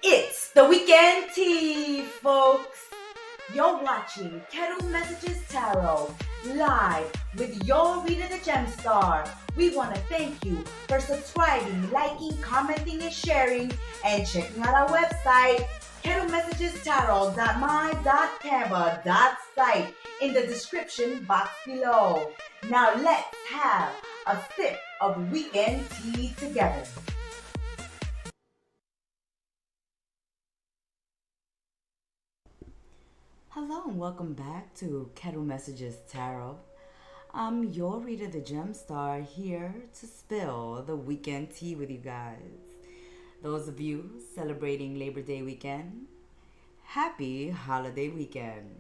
It's the weekend tea, folks. You're watching Kettle Messages Tarot live with your reader, the Gemstar. We want to thank you for subscribing, liking, commenting, and sharing, and checking out our website, kettlemessagestarot.my.canva.site in the description box below. Now let's have a sip of weekend tea together. Hello and welcome back to Kettle Messages Tarot. I'm your reader, the Gemstar, here to spill the weekend tea with you guys. Those of you celebrating Labor Day weekend, happy holiday weekend.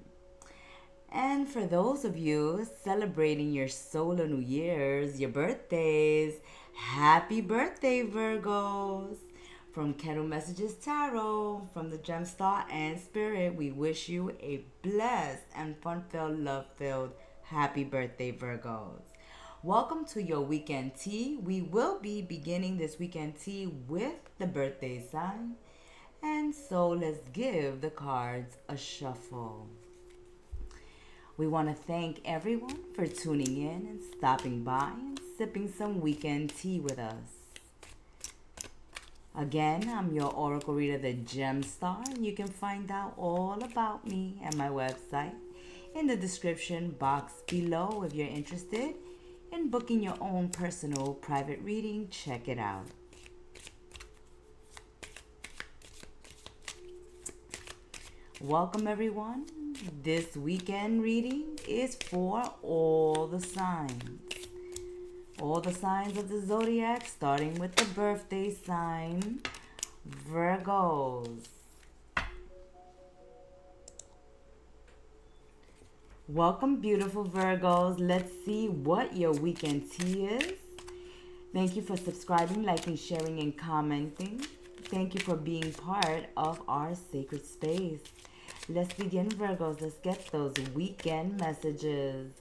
And for those of you celebrating your solar New Year's, your birthdays, happy birthday, Virgos. From Kettle Messages Tarot, from the Gemstar and Spirit, we wish you a blessed and fun-filled, love-filled, happy birthday, Virgos. Welcome to your weekend tea. We will be beginning this weekend tea with the birthday sign. And so let's give the cards a shuffle. We want to thank everyone for tuning in and stopping by and sipping some weekend tea with us. Again, I'm your oracle reader, the Gemstar, and you can find out all about me at my website in the description box below. If you're interested in booking your own personal private reading, check it out. Welcome, everyone. This weekend reading is for all the signs. All the signs of the Zodiac, starting with the birthday sign, Virgos. Welcome, beautiful Virgos. Let's see what your weekend tea is. Thank you for subscribing, liking, sharing, and commenting. Thank you for being part of our sacred space. Let's begin, Virgos. Let's get those weekend messages.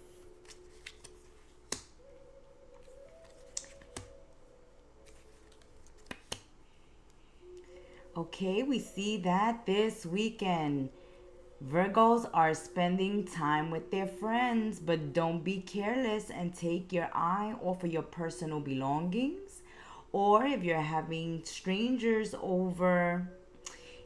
Okay, we see that this weekend, Virgos are spending time with their friends, but don't be careless and take your eye off of your personal belongings. Or if you're having strangers over,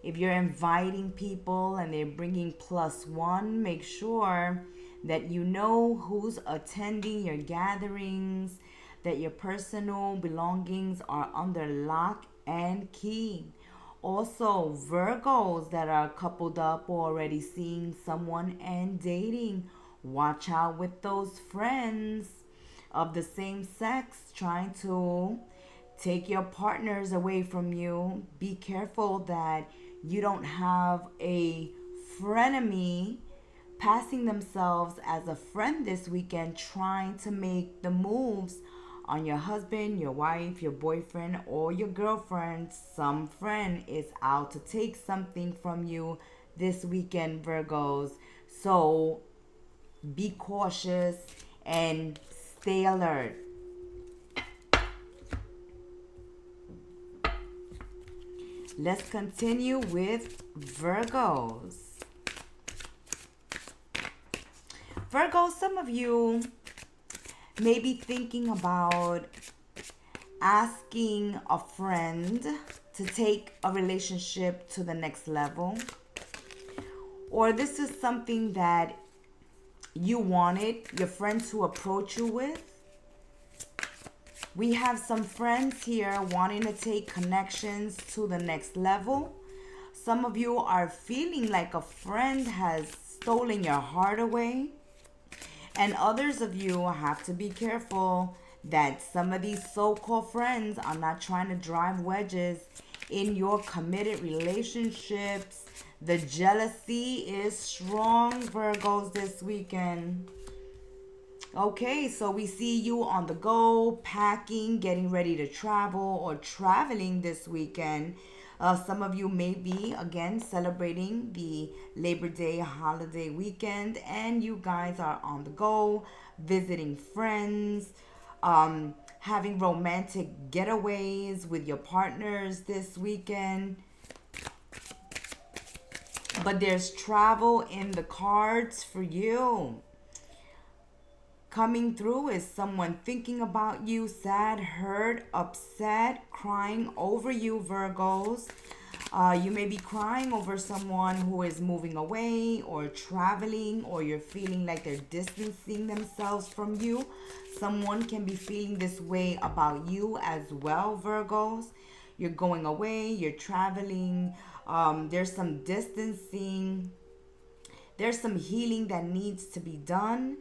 if you're inviting people and they're bringing +1, make sure that you know who's attending your gatherings, that your personal belongings are under lock and key. Also, Virgos that are coupled up or already seeing someone and dating, watch out with those friends of the same sex trying to take your partners away from you. Be careful that you don't have a frenemy passing themselves as a friend this weekend, trying to make the moves on your husband, your wife, your boyfriend, or your girlfriend. Some friend is out to take something from you this weekend, Virgos. So be cautious and stay alert. Let's continue with Virgos. Virgos, some of you may be thinking about asking a friend to take a relationship to the next level. Or this is something that you wanted your friend to approach you with. We have some friends here wanting to take connections to the next level. Some of you are feeling like a friend has stolen your heart away. And others of you have to be careful that some of these so-called friends are not trying to drive wedges in your committed relationships. The jealousy is strong, Virgos, this weekend. Okay, so we see you on the go, packing, getting ready to travel or traveling this weekend. Some of you may be, again, celebrating the Labor Day holiday weekend, and you guys are on the go, visiting friends, having romantic getaways with your partners this weekend. But there's travel in the cards for you. Coming through is someone thinking about you, sad, hurt, upset, crying over you, Virgos. You may be crying over someone who is moving away or traveling, or you're feeling like they're distancing themselves from you. Someone can be feeling this way about you as well, Virgos. You're going away, you're traveling, there's some distancing, there's some healing that needs to be done.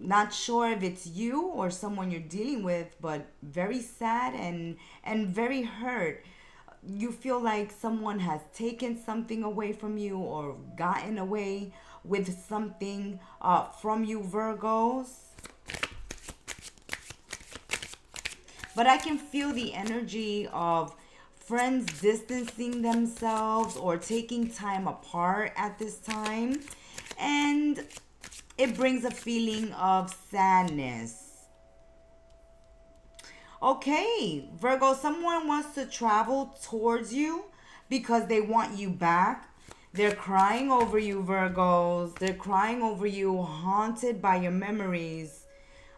Not sure if it's you or someone you're dealing with, but very sad and very hurt. You feel like someone has taken something away from you or gotten away with something from you, Virgos. But I can feel the energy of friends distancing themselves or taking time apart at this time. And it brings a feeling of sadness. Okay, Virgo, someone wants to travel towards you because they want you back. They're crying over you, Virgos. They're crying over you, haunted by your memories.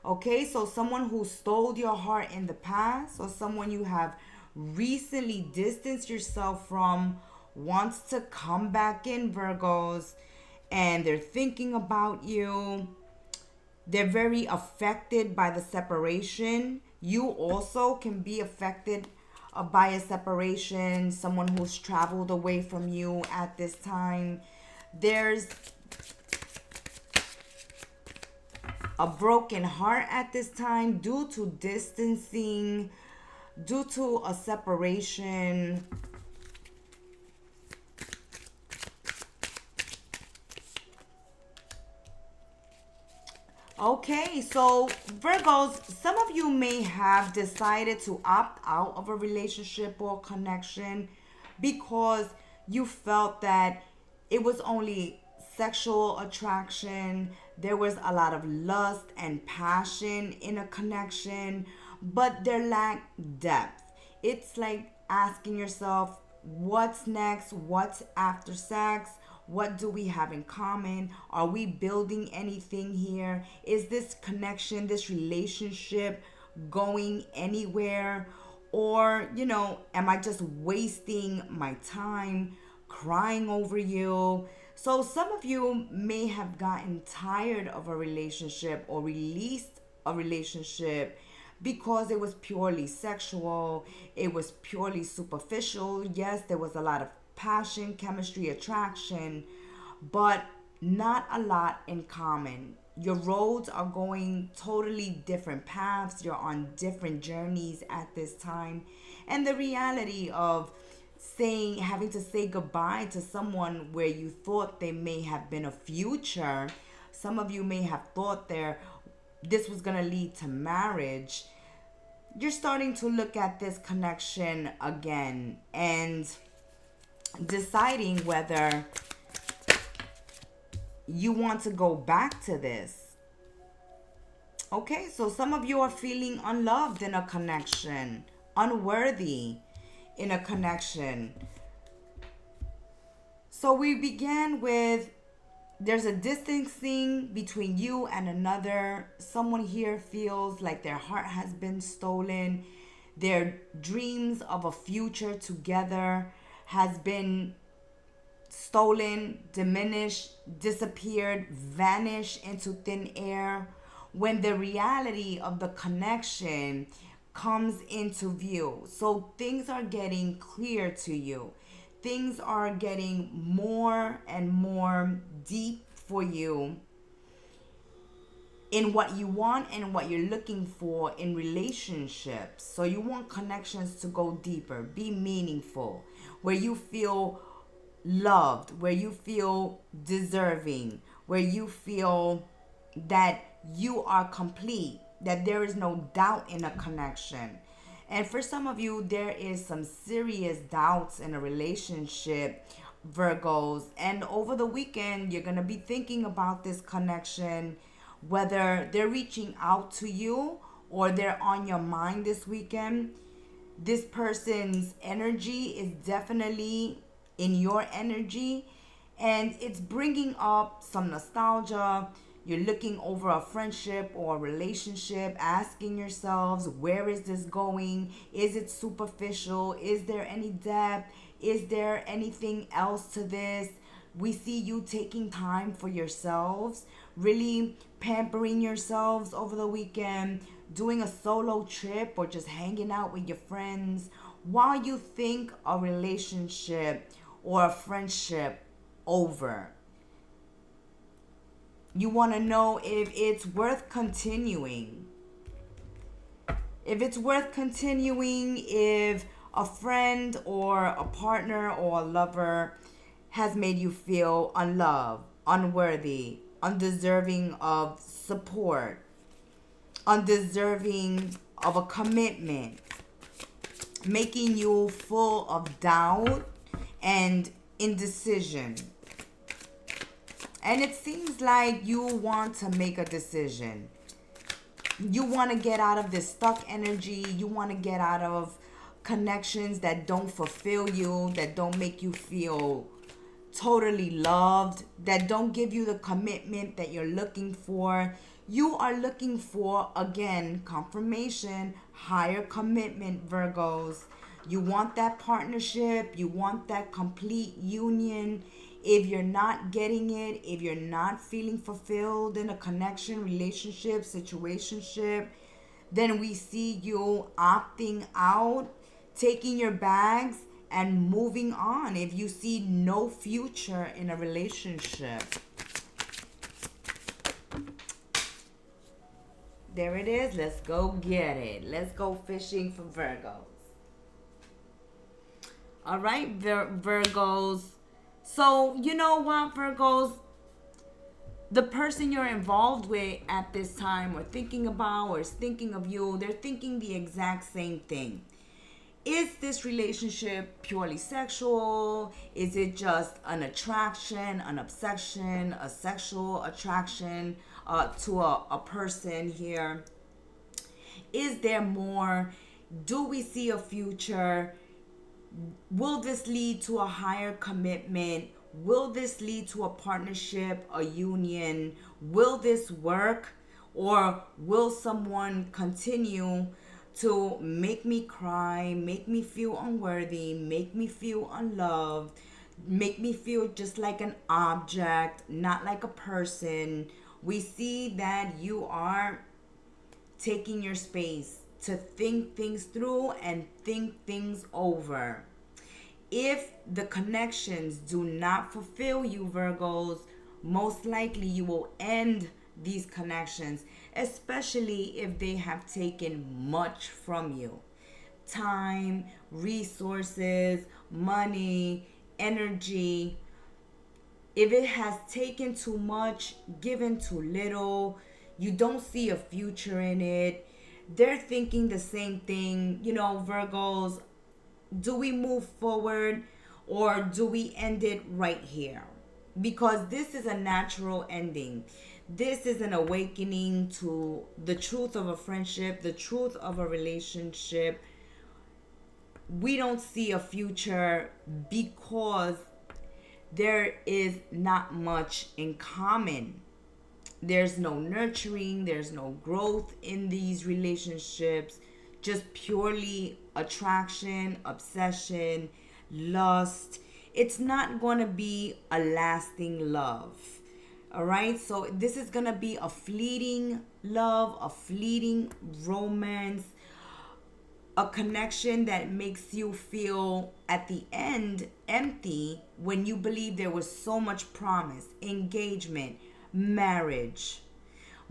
Okay, so someone who stole your heart in the past, or someone you have recently distanced yourself from, wants to come back in, Virgos, and they're thinking about you. They're very affected by the separation. You also can be affected by a separation, someone who's traveled away from you at this time. There's a broken heart at this time due to distancing, due to a separation. Okay, so Virgos, some of you may have decided to opt out of a relationship or connection because you felt that it was only sexual attraction. There was a lot of lust and passion in a connection, but there lacked depth. It's like asking yourself, what's next? What's after sex? What do we have in common? Are we building anything here? Is this connection, this relationship going anywhere? Or, am I just wasting my time crying over you? So some of you may have gotten tired of a relationship or released a relationship because it was purely sexual. It was purely superficial. Yes, there was a lot of passion, chemistry, attraction, but not a lot in common. Your roads are going totally different paths. You're on different journeys at this time. And the reality of having to say goodbye to someone where you thought they may have been a future. Some of you may have thought this was going to lead to marriage. You're starting to look at this connection again and deciding whether you want to go back to this. Okay, so some of you are feeling unloved in a connection, unworthy in a connection. So we began with, there's a distancing between you and another. Someone here feels like their heart has been stolen. Their dreams of a future together has been stolen, diminished, disappeared, vanished into thin air, when the reality of the connection comes into view. So things are getting clear to you. Things are getting more and more deep for you in what you want and what you're looking for in relationships. So you want connections to go deeper, be meaningful, where you feel loved, where you feel deserving, where you feel that you are complete, that there is no doubt in a connection. And for some of you, there is some serious doubts in a relationship, Virgos. And over the weekend, you're going to be thinking about this connection, whether they're reaching out to you or they're on your mind this weekend. This person's energy is definitely in your energy, and it's bringing up some nostalgia. You're looking over a friendship or a relationship, asking yourselves, where is this going? Is it superficial? Is there any depth? Is there anything else to this? We see you taking time for yourselves, really pampering yourselves over the weekend, doing a solo trip or just hanging out with your friends while you think a relationship or a friendship over. You want to know if it's worth continuing. If it's worth continuing, if a friend or a partner or a lover has made you feel unloved, unworthy, undeserving of support, undeserving of a commitment, making you full of doubt and indecision. And it seems like you want to make a decision. You want to get out of this stuck energy. You want to get out of connections that don't fulfill you, that don't make you feel totally loved, that don't give you the commitment that you're looking for. You are looking for, again, confirmation, higher commitment, Virgos. You want that partnership. You want that complete union. If you're not getting it, if you're not feeling fulfilled in a connection, relationship, situationship, then we see you opting out, taking your bags, and moving on if you see no future in a relationship. There it is. Let's go get it. Let's go fishing for Virgos. All right, Virgos. So, you know what, Virgos? The person you're involved with at this time or thinking about or is thinking of you, they're thinking the exact same thing. Is this relationship purely sexual? Is it just an attraction, an obsession, a sexual attraction to a person here? Is there more? Do we see a future? Will this lead to a higher commitment? Will this lead to a partnership, a union? Will this work? Or will someone continue to make me cry, make me feel unworthy, make me feel unloved, make me feel just like an object, not like a person? We see that you are taking your space to think things through and think things over. If the connections do not fulfill you, Virgos, most likely you will end these connections, especially if they have taken much from you. Time, resources, money, energy. If it has taken too much, given too little, you don't see a future in it, they're thinking the same thing. You know, Virgos, do we move forward or do we end it right here? Because this is a natural ending. This is an awakening to the truth of a friendship, the truth of a relationship. We don't see a future because there is not much in common. There's no nurturing, there's no growth in these relationships, just purely attraction, obsession, lust. It's not going to be a lasting love. All right, so this is going to be a fleeting love, a fleeting romance, a connection that makes you feel at the end empty when you believe there was so much promise, engagement, marriage.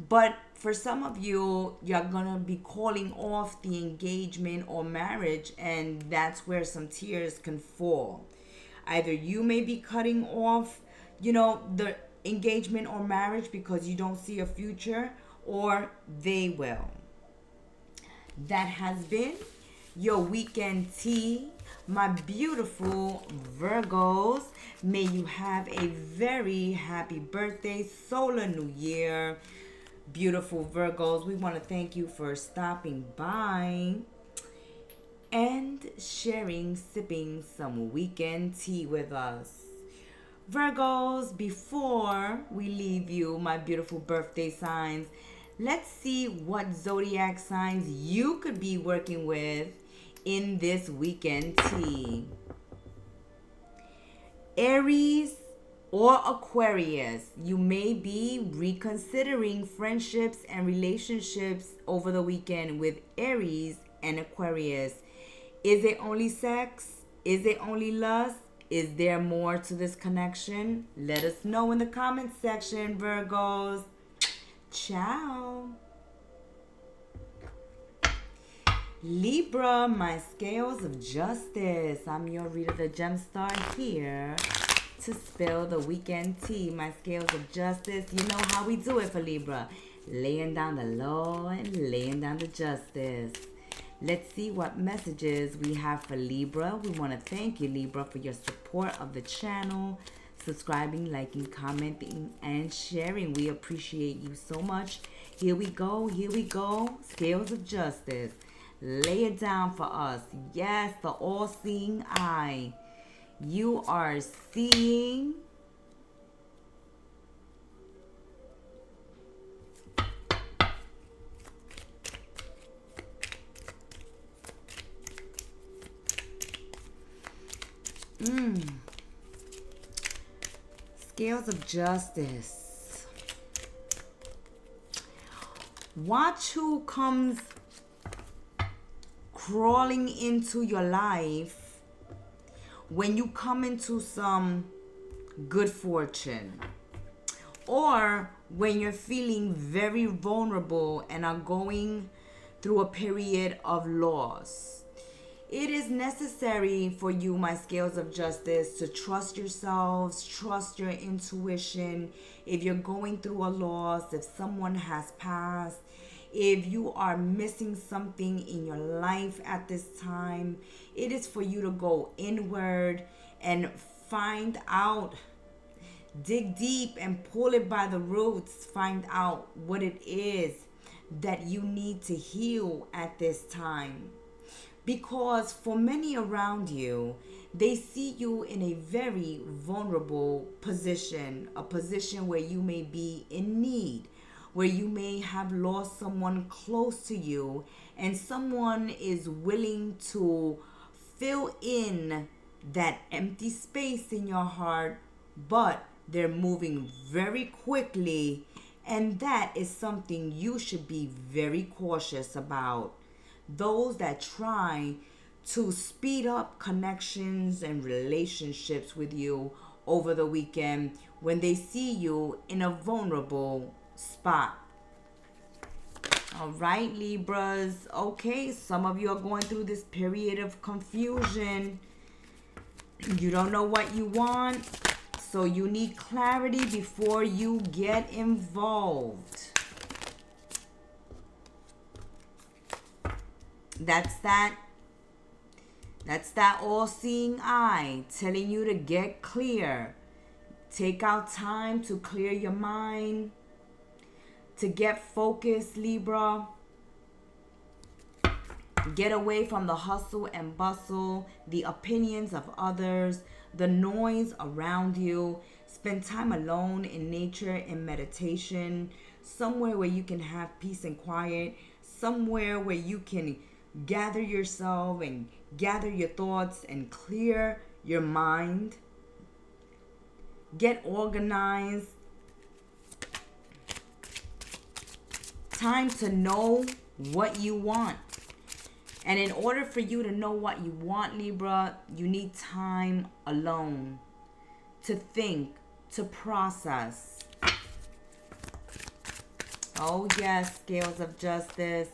But for some of you, you're gonna be calling off the engagement or marriage, and that's where some tears can fall. Either you may be cutting off, the engagement or marriage because you don't see a future, or they will. That has been your weekend tea, my beautiful Virgos. May you have a very happy birthday, solar new year. Beautiful Virgos, we want to thank you for stopping by and sharing, sipping some weekend tea with us. Virgos, before we leave you, my beautiful birthday signs, let's see what zodiac signs you could be working with in this weekend tea. Aries or Aquarius, you may be reconsidering friendships and relationships over the weekend with Aries and Aquarius. Is it only sex? Is it only lust? Is there more to this connection? Let us know in the comment section, Virgos. Ciao. Libra, my scales of justice. I'm your reader, the Gemstar, here to spill the weekend tea. My scales of justice. You know how we do it for Libra. Laying down the law and laying down the justice. Let's see what messages we have for Libra. We want to thank you, Libra, for your support of the channel. Subscribing, liking, commenting, and sharing. We appreciate you so much. Here we go. Here we go. Scales of justice. Lay it down for us. Yes, the all-seeing eye. You are seeing Scales of justice. Watch who comes crawling into your life when you come into some good fortune, or when you're feeling very vulnerable and are going through a period of loss. It is necessary for you, my scales of justice, to trust yourselves, trust your intuition. If you're going through a loss, if someone has passed, if you are missing something in your life at this time, it is for you to go inward and find out, dig deep and pull it by the roots, find out what it is that you need to heal at this time. Because for many around you, they see you in a very vulnerable position, a position where you may be in need, where you may have lost someone close to you, and someone is willing to fill in that empty space in your heart, but they're moving very quickly, and that is something you should be very cautious about. Those that try to speed up connections and relationships with you over the weekend when they see you in a vulnerable spot. All right, Libras. Okay, some of you are going through this period of confusion. You don't know what you want, so you need clarity before you get involved. That's that all-seeing eye telling you to get clear. Take out time to clear your mind, to get focused, Libra. Get away from the hustle and bustle, the opinions of others, the noise around you. Spend time alone in nature, in meditation, somewhere where you can have peace and quiet, somewhere where you can gather yourself and gather your thoughts and clear your mind. Get organized. Time to know what you want. And in order for you to know what you want, Libra, you need time alone to think, to process. Oh yes, scales of justice.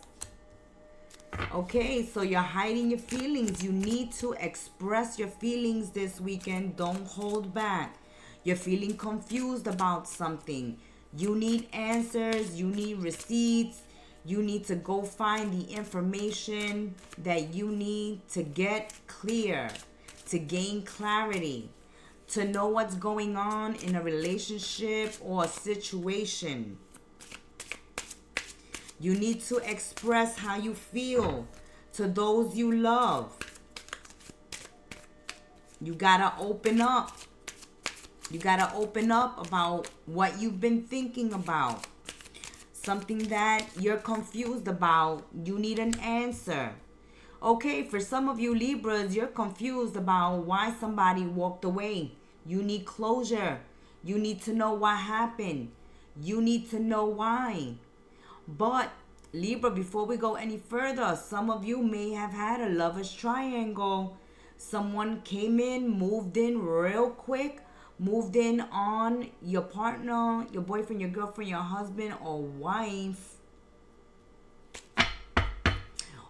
Okay, so you're hiding your feelings. You need to express your feelings this weekend. Don't hold back. You're feeling confused about something. You need answers. You need receipts. You need to go find the information that you need to get clear, to gain clarity, to know what's going on in a relationship or a situation. You need to express how you feel to those you love. You gotta open up. You gotta open up about what you've been thinking about. Something that you're confused about. You need an answer. Okay, for some of you Libras, you're confused about why somebody walked away. You need closure. You need to know what happened. You need to know why. But Libra, before we go any further, some of you may have had a lover's triangle. Someone came in, moved in real quick, moved in on your partner, your boyfriend, your girlfriend, your husband or wife.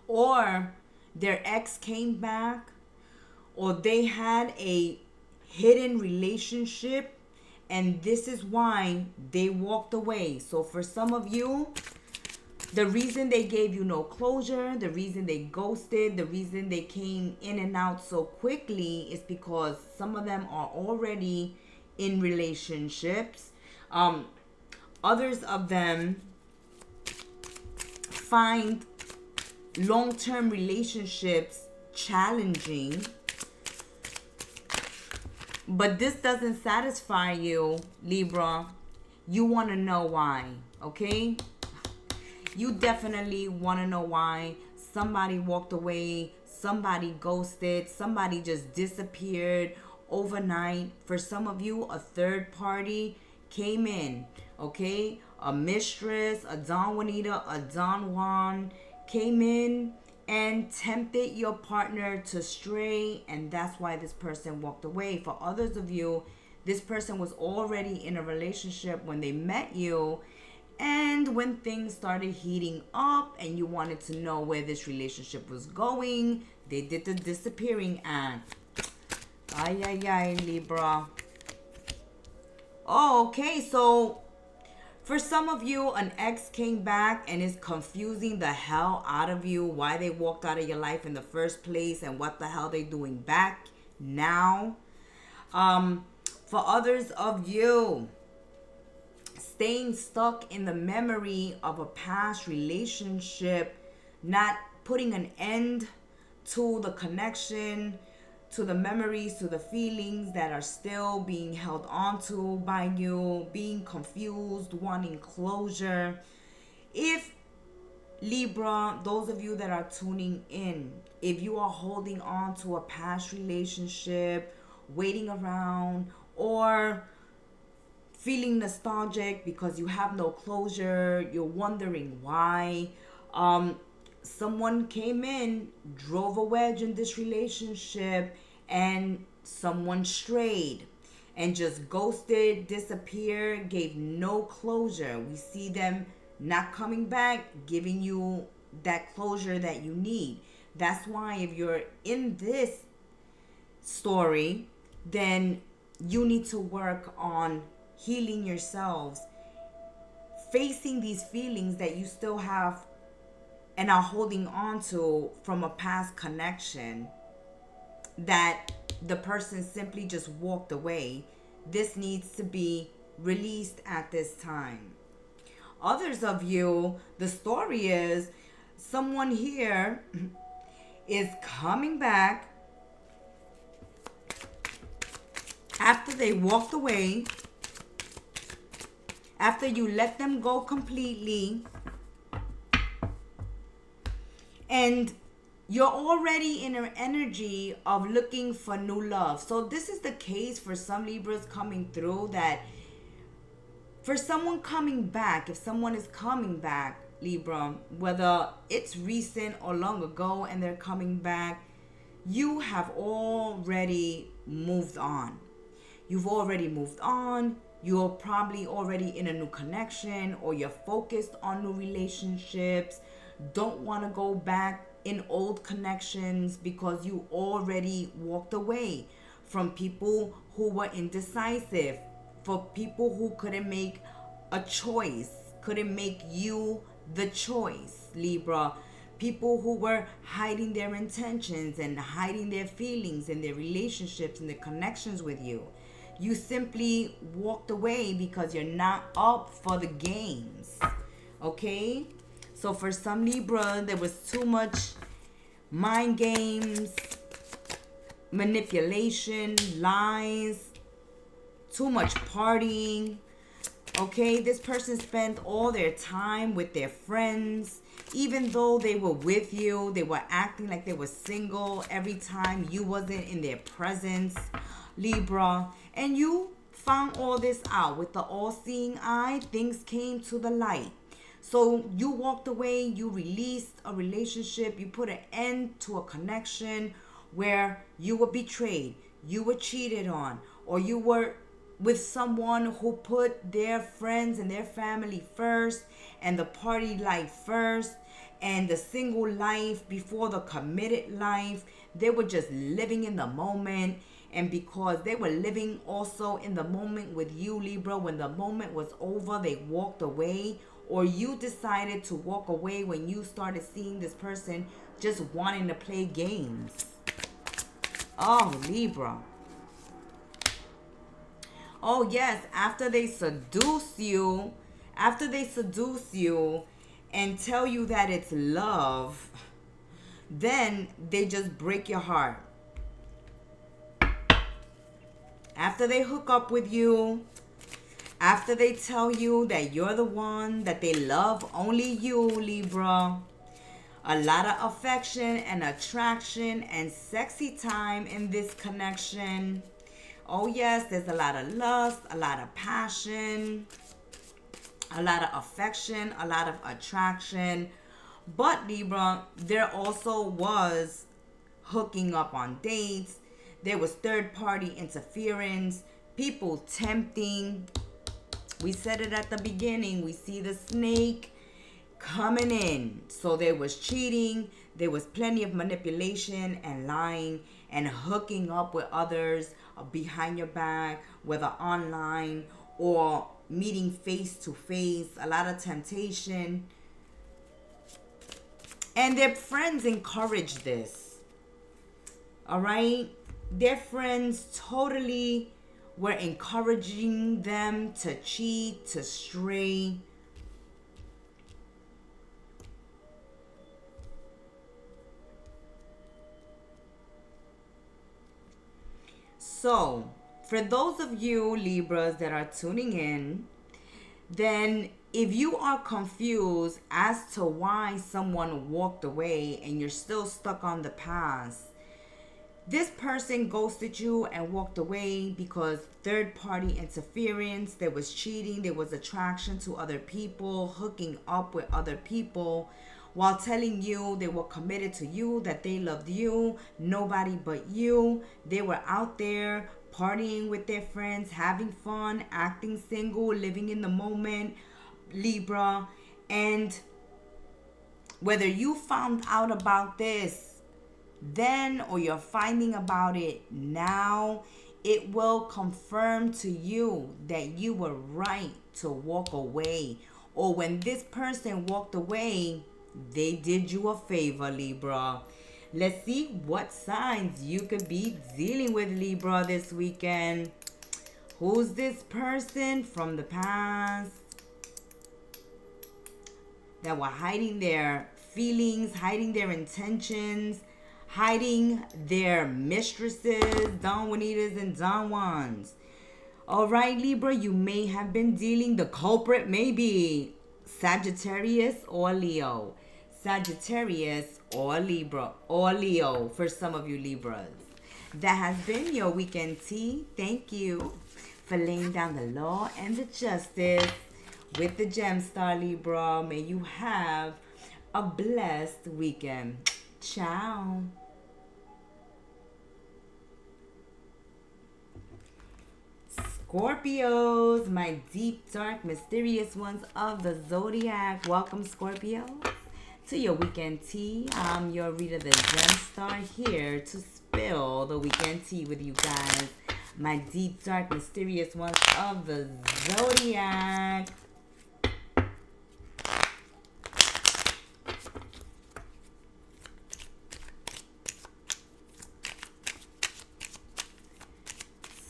Or their ex came back, or they had a hidden relationship, and this is why they walked away. So for some of you, the reason they gave you no closure, the reason they ghosted, the reason they came in and out so quickly is because some of them are already in relationships. Others of them find long-term relationships challenging. But this doesn't satisfy you, Libra. You want to know why, okay? You definitely want to know why somebody walked away, somebody ghosted, somebody just disappeared overnight. For some of you, a third party came in, okay? A mistress, a Don Juanita, a Don Juan came in and tempted your partner to stray, and that's why this person walked away. For others of you, this person was already in a relationship when they met you, and when things started heating up and you wanted to know where this relationship was going, they did the disappearing act. Ay, ay, ay, Libra. Oh, okay, so for some of you, an ex came back and is confusing the hell out of you, why they walked out of your life in the first place and what the hell they doing back now. For others of you, staying stuck in the memory of a past relationship, not putting an end to the connection, to the memories, to the feelings that are still being held onto by you, being confused, wanting closure. If Libra, those of you that are tuning in, if you are holding on to a past relationship, waiting around, or feeling nostalgic because you have no closure, you're wondering why, someone came in, drove a wedge in this relationship, and someone strayed and just ghosted, disappeared, gave no closure. We see them not coming back, giving you that closure that you need. That's why if you're in this story, then you need to work on healing yourselves, facing these feelings that you still have and are holding on to from a past connection that the person simply just walked away. This needs to be released at this time. Others of you, the story is someone here is coming back after they walked away, after you let them go completely, and you're already in an energy of looking for new love. So this is the case for some Libras coming through, that for someone coming back, if someone is coming back, Libra, whether it's recent or long ago and they're coming back, you have already moved on. You've already moved on. You're probably already in a new connection, or you're focused on new relationships. Don't want to go back in old connections because you already walked away from people who were indecisive, for people who couldn't make a choice, couldn't make you the choice, Libra. People who were hiding their intentions and hiding their feelings and their relationships and their connections with you. You simply walked away because you're not up for the games. Okay? So for some Libra, there was too much mind games, manipulation, lies, too much partying. Okay, this person spent all their time with their friends. Even though they were with you, they were acting like they were single every time you wasn't in their presence, Libra. And you found all this out with the all-seeing eye. Things came to the light. So you walked away, you released a relationship, you put an end to a connection where you were betrayed, you were cheated on, or you were with someone who put their friends and their family first, and the party life first, and the single life before the committed life. They were just living in the moment. And because they were living also in the moment with you, Libra, when the moment was over, they walked away. Or you decided to walk away when you started seeing this person just wanting to play games. Oh, Libra. Oh, yes, after they seduce you and tell you that it's love, then they just break your heart. After they hook up with you, after they tell you that you're the one, that they love only you, Libra, a lot of affection and attraction and sexy time in this connection. Oh yes, there's a lot of lust, a lot of passion, a lot of affection, a lot of attraction. But Libra, there also was hooking up on dates. There was third-party interference, people tempting. We said it at the beginning. We see the snake coming in. So there was cheating. There was plenty of manipulation and lying and hooking up with others behind your back, whether online or meeting face to face. A lot of temptation. And their friends encourage this. All right? Their friends totally were encouraging them to cheat, to stray. So, for those of you Libras that are tuning in, then if you are confused as to why someone walked away and you're still stuck on the past, this person ghosted you and walked away because third-party interference, there was cheating, there was attraction to other people, hooking up with other people, while telling you they were committed to you, that they loved you, nobody but you. They were out there partying with their friends, having fun, acting single, living in the moment, Libra. And whether you found out about this then or you're finding about it now, it will confirm to you that you were right to walk away. Or when this person walked away, they did you a favor, Libra. Let's see what signs you could be dealing with, Libra, this weekend. Who's this person from the past that were hiding their feelings, hiding their intentions, hiding their mistresses, Don Juanitas and Don Juans? All right, Libra, you may have been dealing, the culprit may be Sagittarius or Leo. Sagittarius or Libra or Leo for some of you Libras. That has been your weekend tea. Thank you for laying down the law and the justice with the Gemstar, Libra. May you have a blessed weekend. Ciao. Scorpios, my deep, dark, mysterious ones of the Zodiac. Welcome, Scorpios, to your weekend tea. I'm your reader, the Gemstar, here to spill the weekend tea with you guys. My deep, dark, mysterious ones of the Zodiac.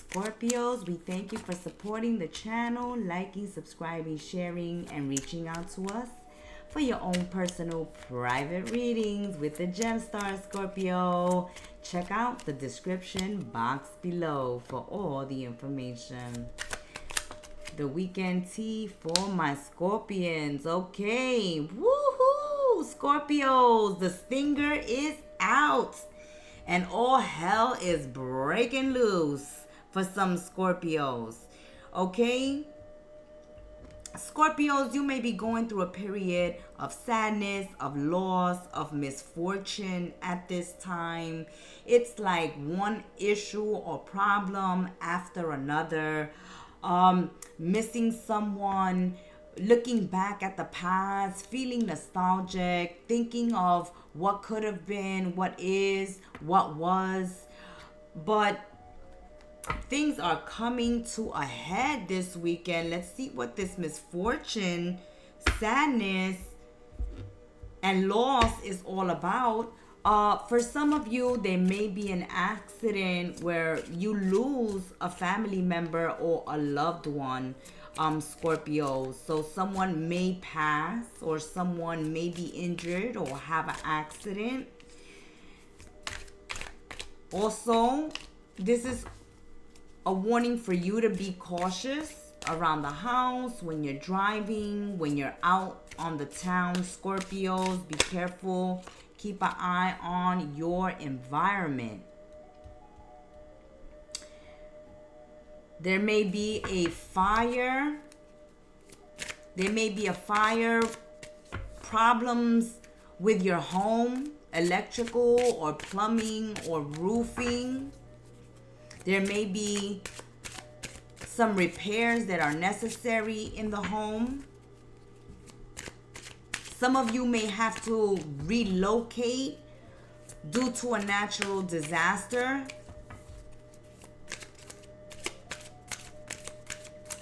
Scorpios, we thank you for supporting the channel, liking, subscribing, sharing, and reaching out to us for your own personal private readings with the Gemstar, Scorpio. Check out the description box below for all the information. The weekend tea for my Scorpions. Okay, woohoo! Scorpios, the stinger is out and all hell is breaking loose for some Scorpios. Okay? Scorpios, you may be going through a period of sadness, of loss, of misfortune at this time. It's like one issue or problem after another. Missing someone, looking back at the past, feeling nostalgic, thinking of what could have been, what is, what was. But things are coming to a head this weekend. Let's see what this misfortune, sadness, and loss is all about. For some of you, there may be an accident where you lose a family member or a loved one, Scorpio. So someone may pass or someone may be injured or have an accident. Also, this is a warning for you to be cautious around the house, when you're driving, when you're out on the town. Scorpios, be careful. Keep an eye on your environment. There may be a fire. There may be a fire, problems with your home, electrical or plumbing or roofing. There may be some repairs that are necessary in the home. Some of you may have to relocate due to a natural disaster.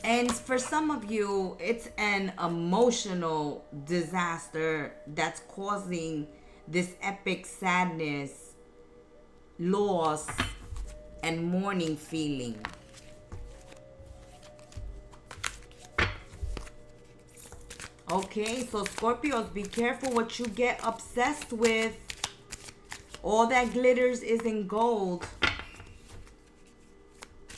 And for some of you, it's an emotional disaster that's causing this epic sadness, loss, and mourning feeling. Okay, so Scorpios, be careful what you get obsessed with. All that glitters isn't gold.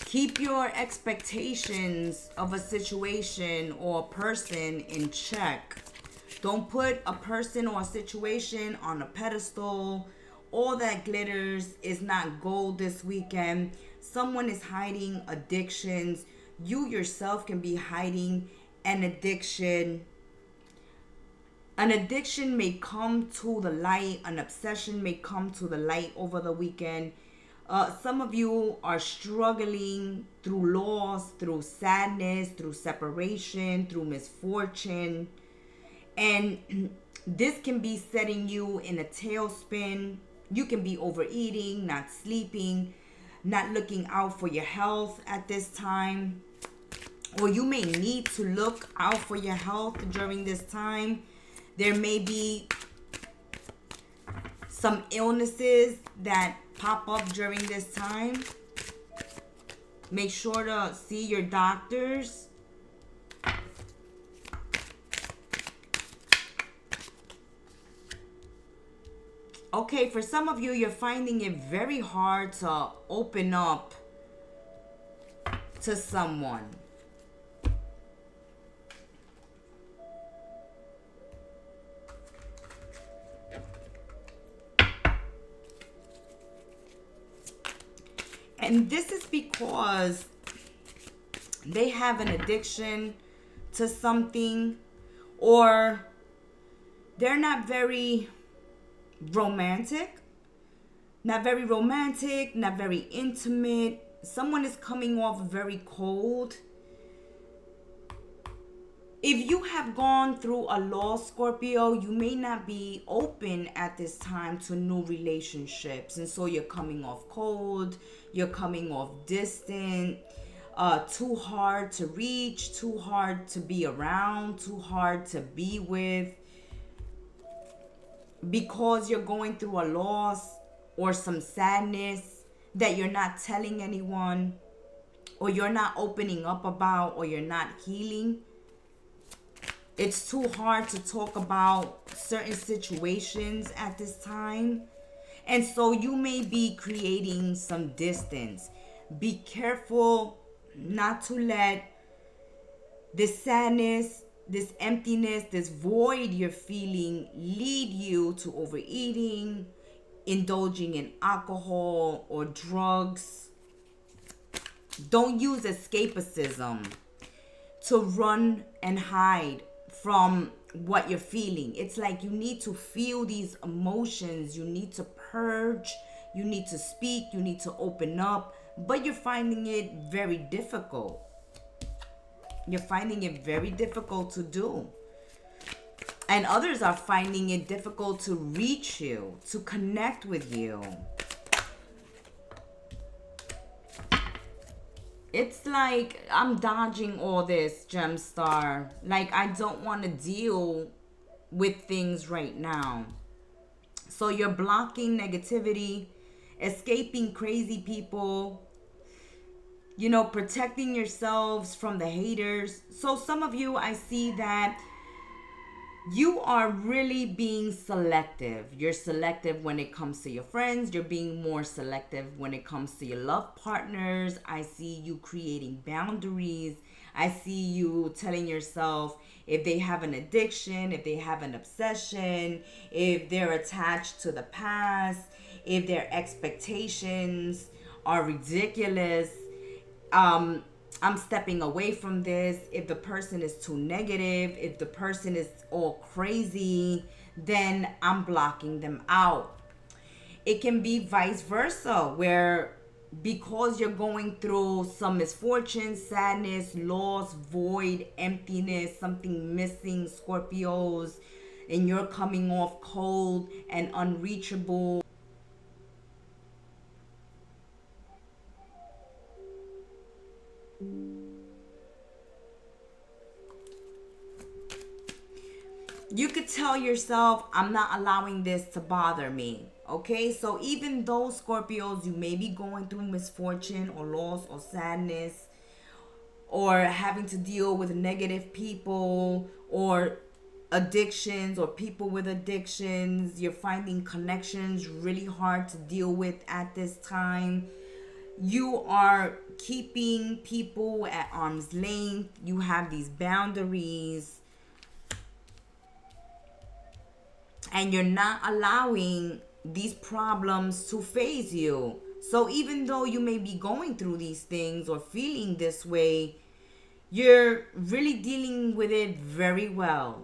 Keep your expectations of a situation or a person in check. Don't put a person or a situation on a pedestal. All that glitters is not gold this weekend. Someone is hiding addictions. You yourself can be hiding an addiction. An addiction may come to the light. An obsession may come to the light over the weekend. Some of you are struggling through loss, through sadness, through separation, through misfortune. And this can be setting you in a tailspin. You can be overeating, not sleeping, not looking out for your health at this time. Or you may need to look out for your health during this time. There may be some illnesses that pop up during this time. Make sure to see your doctors. Okay, for some of you, you're finding it very hard to open up to someone. And this is because they have an addiction to something, or they're not very romantic, not very intimate. Someone is coming off very cold. If you have gone through a loss, Scorpio, you may not be open at this time to new relationships. And so you're coming off cold, you're coming off distant, too hard to reach, too hard to be around, too hard to be with. Because you're going through a loss or some sadness that you're not telling anyone, or you're not opening up about, or you're not healing. It's too hard to talk about certain situations at this time. And so you may be creating some distance. Be careful not to let this sadness, this emptiness, this void you're feeling lead you to overeating, indulging in alcohol or drugs. Don't use escapism to run and hide from what you're feeling. It's like you need to feel these emotions. You need to purge. You need to speak. You need to open up. But you're finding it very difficult. You're finding it very difficult to do. And others are finding it difficult to reach you, to connect with you. It's like I'm dodging all this, Gemstar. Like I don't want to deal with things right now. So you're blocking negativity, escaping crazy people, you know, protecting yourselves from the haters. So some of you, I see that you are really being selective. You're selective when it comes to your friends. You're being more selective when it comes to your love partners. I see you creating boundaries. I see you telling yourself if they have an addiction, if they have an obsession, if they're attached to the past, if their expectations are ridiculous, I'm stepping away from this. If the person is too negative, if the person is all crazy, then I'm blocking them out. It can be vice versa, where because you're going through some misfortune, sadness, loss, void, emptiness, something missing, Scorpios, and you're coming off cold and unreachable. You could tell yourself, I'm not allowing this to bother me. Okay, so even though Scorpios, you may be going through misfortune or loss or sadness or having to deal with negative people or addictions or people with addictions, you're finding connections really hard to deal with at this time. You are keeping people at arm's length. You have these boundaries. And you're not allowing these problems to phase you. So even though you may be going through these things or feeling this way, you're really dealing with it very well.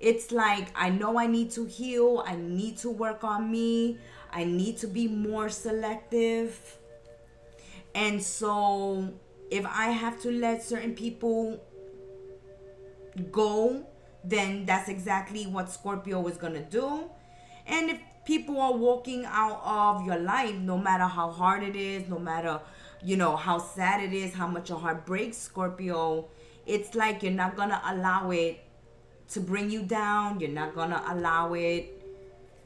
It's like, I know I need to heal. I need to work on me. I need to be more selective. And so if I have to let certain people go, then that's exactly what Scorpio is going to do. And if people are walking out of your life, no matter how hard it is, no matter, you know, how sad it is, how much your heart breaks, Scorpio, it's like you're not going to allow it to bring you down. You're not going to allow it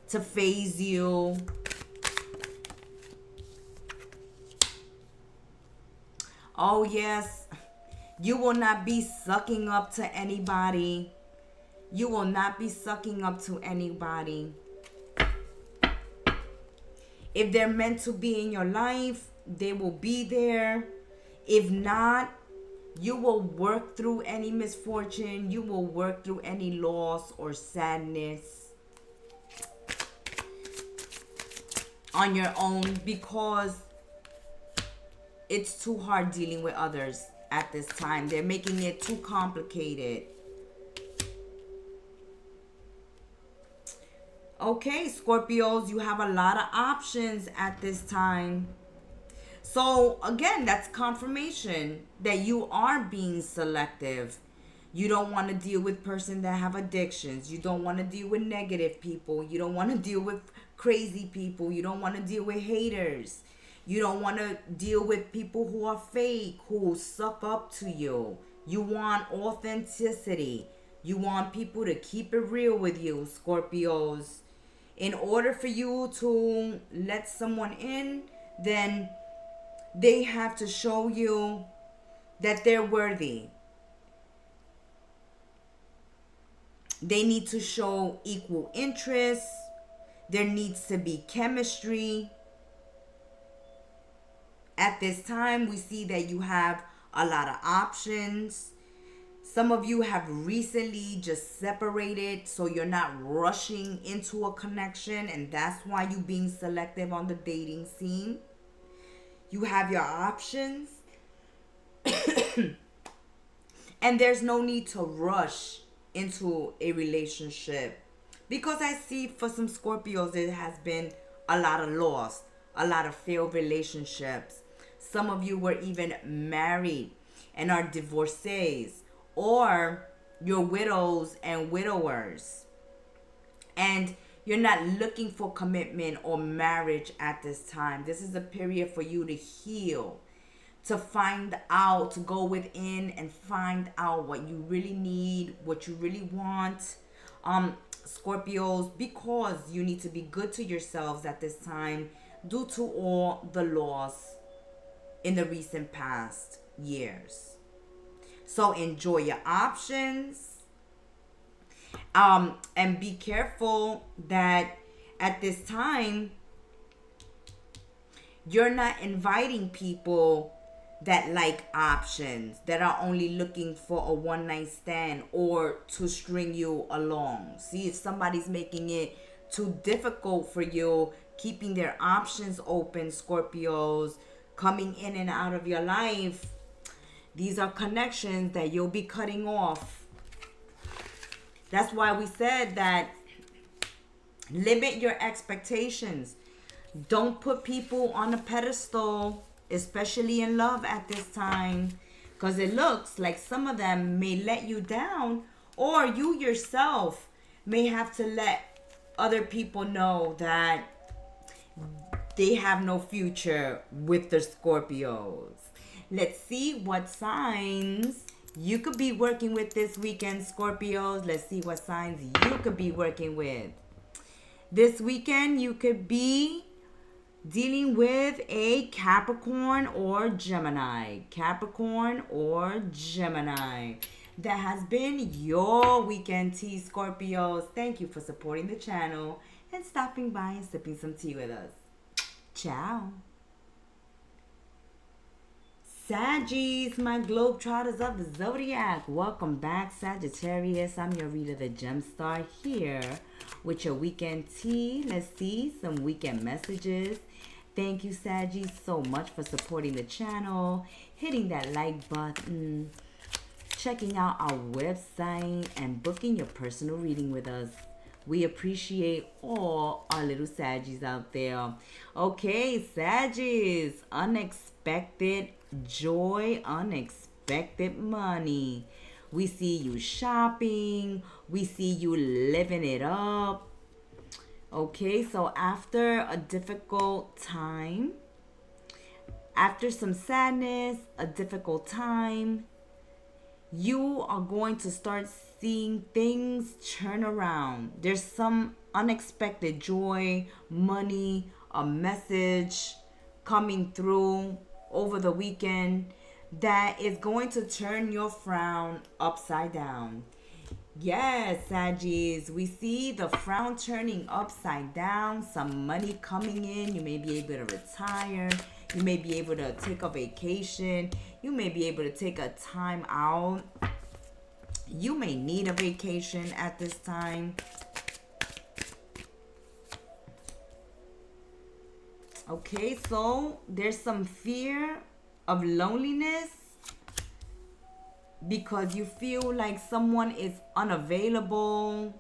to phase you. Oh, yes. You will not be sucking up to anybody. You will not be sucking up to anybody. If they're meant to be in your life, they will be there. If not, you will work through any misfortune. You will work through any loss or sadness on your own, because it's too hard dealing with others at this time. They're making it too complicated. Okay, Scorpios, you have a lot of options at this time. So again, that's confirmation that you are being selective. You don't want to deal with persons that have addictions. You don't want to deal with negative people. You don't want to deal with crazy people. You don't want to deal with haters. You don't want to deal with people who are fake, who suck up to you. You want authenticity. You want people to keep it real with you, Scorpios. In order for you to let someone in, then they have to show you that they're worthy. They need to show equal interest. There needs to be chemistry. At this time, we see that you have a lot of options. Some of you have recently just separated, so you're not rushing into a connection, and that's why you're being selective on the dating scene. You have your options. And there's no need to rush into a relationship. Because I see for some Scorpios, there has been a lot of loss, a lot of failed relationships. Some of you were even married and are divorcees, or you're widows and widowers. And you're not looking for commitment or marriage at this time. This is a period for you to heal, to find out, to go within and find out what you really need, what you really want. Scorpios, because you need to be good to yourselves at this time due to all the loss in the recent past years. So enjoy your options. And be careful that at this time, you're not inviting people that like options, that are only looking for a one-night stand or to string you along. See, if somebody's making it too difficult for you, keeping their options open, Scorpios, coming in and out of your life, these are connections that you'll be cutting off. That's why we said that limit your expectations. Don't put people on a pedestal, especially in love at this time, because it looks like some of them may let you down, or you yourself may have to let other people know that they have no future with the Scorpios. Let's see what signs you could be working with this weekend, Scorpios. Let's see what signs you could be working with. This weekend, you could be dealing with a Capricorn or Gemini. Capricorn or Gemini. That has been your weekend tea, Scorpios. Thank you for supporting the channel and stopping by and sipping some tea with us. Ciao. Saggies, my globetrotters of the Zodiac. Welcome back, Sagittarius. I'm your reader, the Gemstar, here with your weekend tea. Let's see some weekend messages. Thank you, Saggies, so much for supporting the channel, hitting that like button, checking out our website, and booking your personal reading with us. We appreciate all our little Saggies out there. Okay, Saggies, unexpected joy, unexpected money. We see you shopping. We see you living it up. Okay, so after a difficult time, after some sadness, a difficult time, you are going to start seeing things turn around. There's some unexpected joy, money, a message coming through over the weekend that is going to turn your frown upside down. Yes, Saggies, we see the frown turning upside down, some money coming in. You may be able to retire. You may be able to take a vacation. You may be able to take a time out. You may need a vacation at this time. Okay, so there's some fear of loneliness because you feel like someone is unavailable,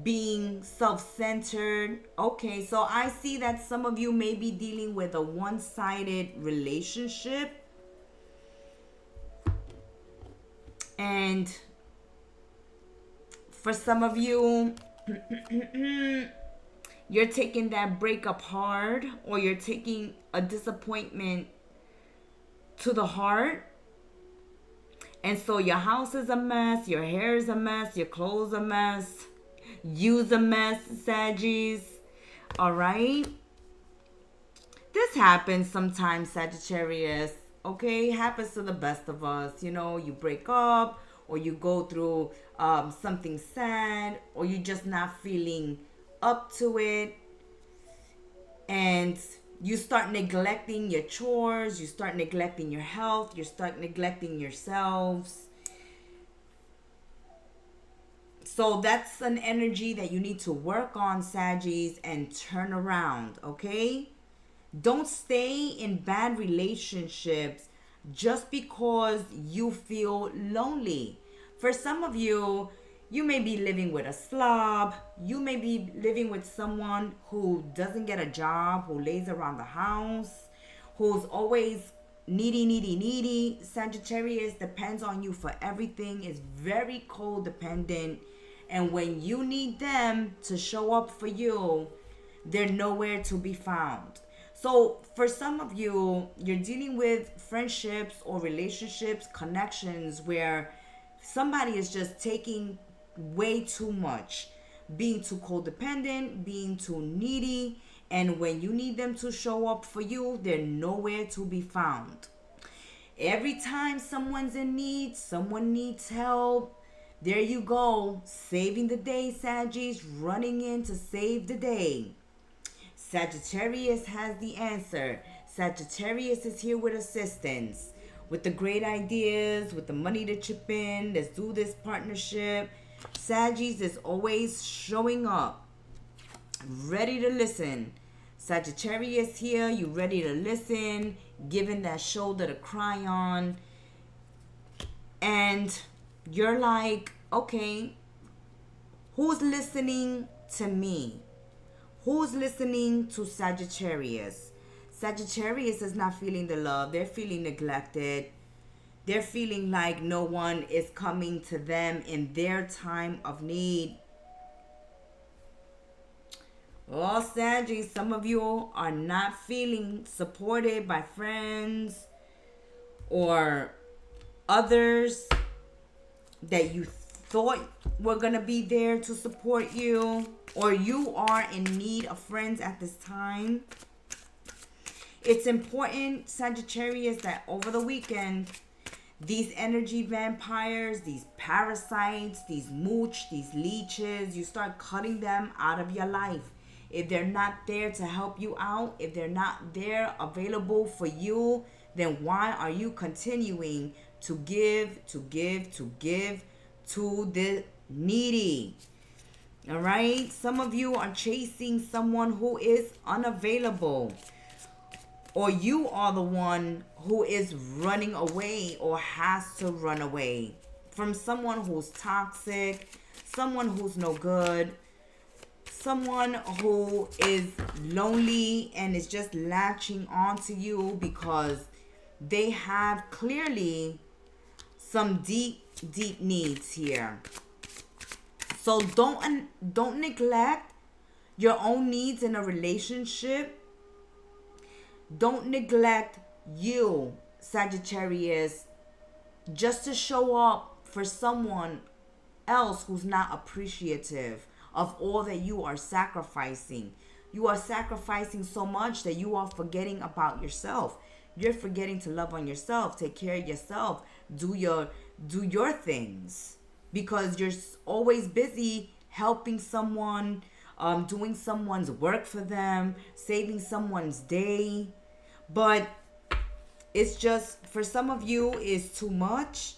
being self-centered. Okay, so I see that some of you may be dealing with a one-sided relationship. And for some of you, you're taking that breakup hard, or you're taking a disappointment to the heart. And so your house is a mess, your hair is a mess, your clothes a mess, you's a mess, Saggies. All right? This happens sometimes, Sagittarius. Okay? Happens to the best of us. You know, you break up, or you go through something sad, or you're just not feeling up to it, and you start neglecting your chores, you start neglecting your health, you start neglecting yourselves. So that's an energy that you need to work on, Saggies, and turn around, okay? Don't stay in bad relationships just because you feel lonely. For some of you, you may be living with a slob. You may be living with someone who doesn't get a job, who lays around the house, who's always needy, needy, needy. Sagittarius depends on you for everything, is very codependent. And when you need them to show up for you, they're nowhere to be found. So for some of you, you're dealing with friendships or relationships, connections where somebody is just taking way too much, being too codependent, being too needy, and when you need them to show up for you, they're nowhere to be found. Every time someone's in need, someone needs help, there you go, saving the day, Saggies, running in to save the day. Sagittarius has the answer. Sagittarius is here with assistance, with the great ideas, with the money to chip in. Let's do this partnership. Saggies is always showing up, ready to listen. Sagittarius here, you ready to listen, giving that shoulder to cry on. And you're like, okay, who's listening to me? Who's listening to Sagittarius? Sagittarius is not feeling the love. They're feeling neglected. They're feeling like no one is coming to them in their time of need. Oh, Saggies, some of you are not feeling supported by friends or others that you thought were going to be there to support you, or you are in need of friends at this time. It's important, Sagittarius, that over the weekend, these energy vampires, these parasites, these mooch, these leeches, you start cutting them out of your life. If they're not there to help you out, if they're not there available for you, then why are you continuing to give to the needy? All right? Some of you are chasing someone who is unavailable, or you are the one who is running away or has to run away from someone who's toxic, someone who's no good, someone who is lonely and is just latching onto you because they have clearly some deep needs here. So don't neglect your own needs in a relationship. Don't neglect you, Sagittarius, just to show up for someone else who's not appreciative of all that you are sacrificing. You are sacrificing so much that you are forgetting about yourself. You're forgetting to love on yourself, take care of yourself, do your things, because you're always busy helping someone, doing someone's work for them, saving someone's day. But it's just, for some of you, it's too much.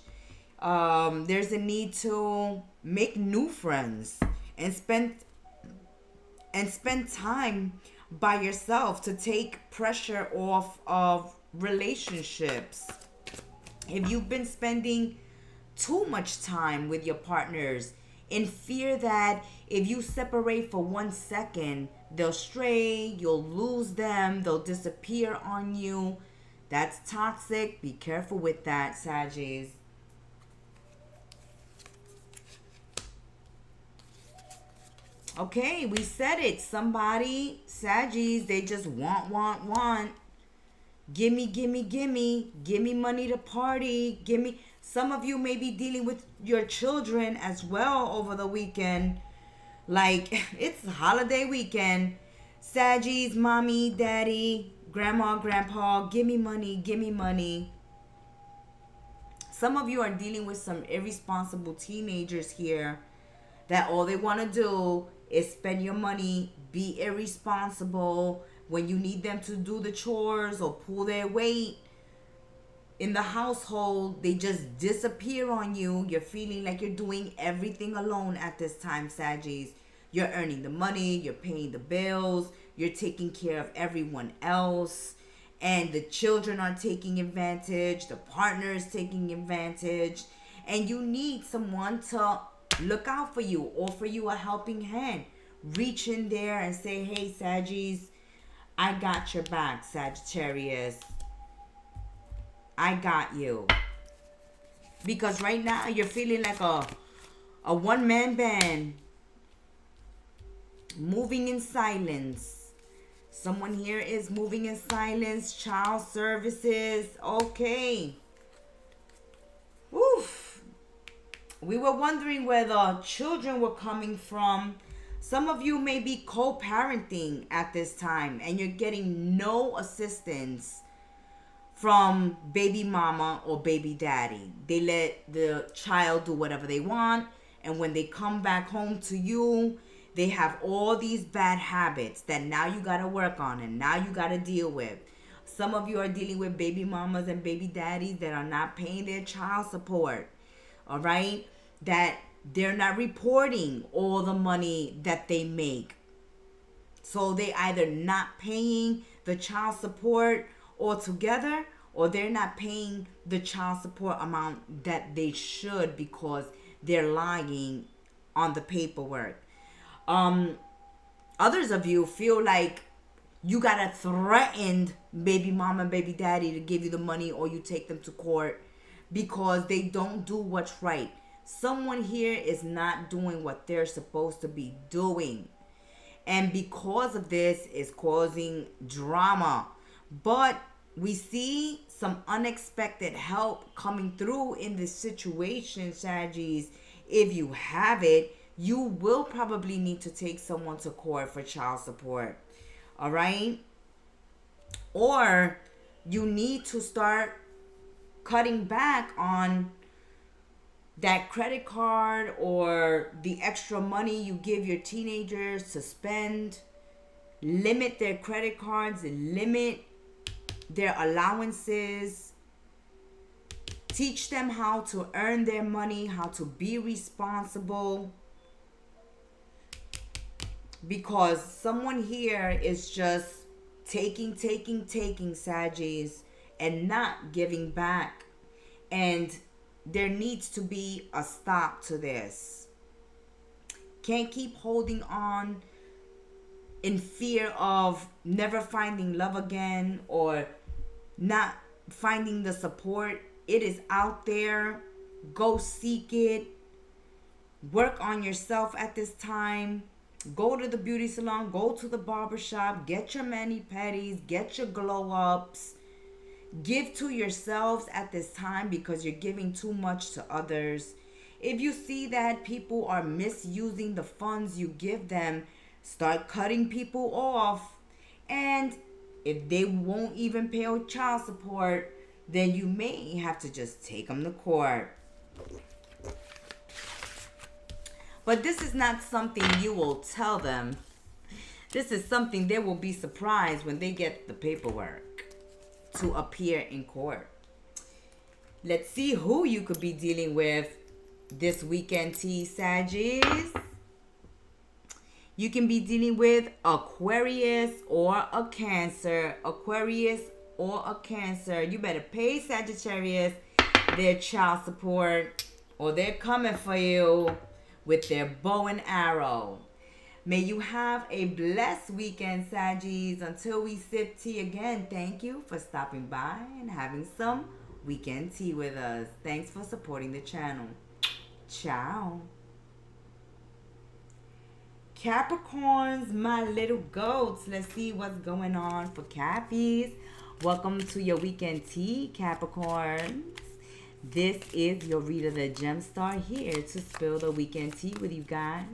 There's a need to make new friends and spend time by yourself to take pressure off of relationships. If you've been spending too much time with your partners in fear that if you separate for 1 second, they'll stray, you'll lose them, they'll disappear on you, that's toxic. Be careful with that, Saggies. Okay, we said it. Somebody, Saggies, they just want. Gimme. Give me money to party. Gimme. Some of you may be dealing with your children as well over the weekend. Like, it's holiday weekend. Saggies, mommy, daddy, grandma, grandpa, give me money. Some of you are dealing with some irresponsible teenagers here that all they want to do is spend your money, be irresponsible. When you need them to do the chores or pull their weight in the household, they just disappear on you. You're feeling like you're doing everything alone at this time, Saggies. You're earning the money, you're paying the bills, you're taking care of everyone else, and the children are taking advantage, the partner is taking advantage, and you need someone to look out for you, offer you a helping hand. Reach in there and say, hey, Saggies, I got your back, Sagittarius. I got you. Because right now you're feeling like a one-man band. Moving in silence. Someone here is moving in silence. Child services. Okay. Oof. We were wondering where the children were coming from. Some of you may be co-parenting at this time and you're getting no assistance from baby mama or baby daddy. They let the child do whatever they want, and when they come back home to you, they have all these bad habits that now you got to work on and now you got to deal with. Some of you are dealing with baby mamas and baby daddies that are not paying their child support. All right? That they're not reporting all the money that they make. So they either not paying the child support altogether, or they're not paying the child support amount that they should because they're lying on the paperwork. Others of you feel like you gotta threaten baby mama and baby daddy to give you the money, or you take them to court because they don't do what's right. Someone here is not doing what they're supposed to be doing, and because of this is causing drama. But we see some unexpected help coming through in this situation, Saggies. If you have it, you will probably need to take someone to court for child support. All right? Or you need to start cutting back on that credit card or the extra money you give your teenagers to spend. Limit their credit cards, limit their allowances. Teach them how to earn their money, how to be responsible. Because someone here is just taking, Saggies, and not giving back. And there needs to be a stop to this. Can't keep holding on in fear of never finding love again or not finding the support. It is out there. Go seek it. Work on yourself at this time. Go to the beauty salon. Go to the barbershop. Get your mani-pedis. Get your glow-ups. Give to yourselves at this time because you're giving too much to others. If you see that people are misusing the funds you give them, start cutting people off. And if they won't even pay child support, then you may have to just take them to court. But this is not something you will tell them. This is something they will be surprised when they get the paperwork to appear in court. Let's see who you could be dealing with this weekend, Saggies. You can be dealing with Aquarius or a Cancer. Aquarius or a Cancer. You better pay Sagittarius their child support, or they're coming for you with their bow and arrow. May you have a blessed weekend, Saggies. Until we sip tea again, thank you for stopping by and having some weekend tea with us. Thanks for supporting the channel. Ciao. Capricorns, my little goats. Let's see what's going on for Cappies. Welcome to your weekend tea, Capricorns. This is your reader, the Gemstar, here to spill the weekend tea with you guys.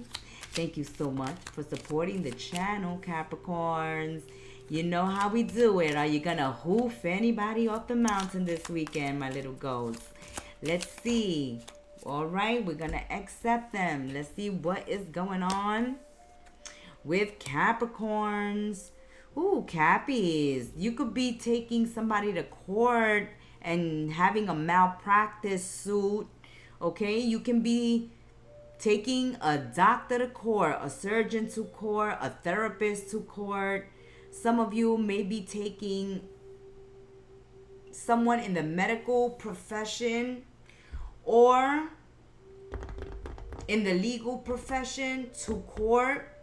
Thank you so much for supporting the channel, Capricorns. You know how we do it. Are you gonna hoof anybody off the mountain this weekend, my little goats? Let's see. All right, we're going to accept them. Let's see what is going on with Capricorns. Ooh, Cappies. You could be taking somebody to court and having a malpractice suit. Okay, you can be taking a doctor to court, a surgeon to court, a therapist to court. Some of you may be taking someone in the medical profession or in the legal profession to court.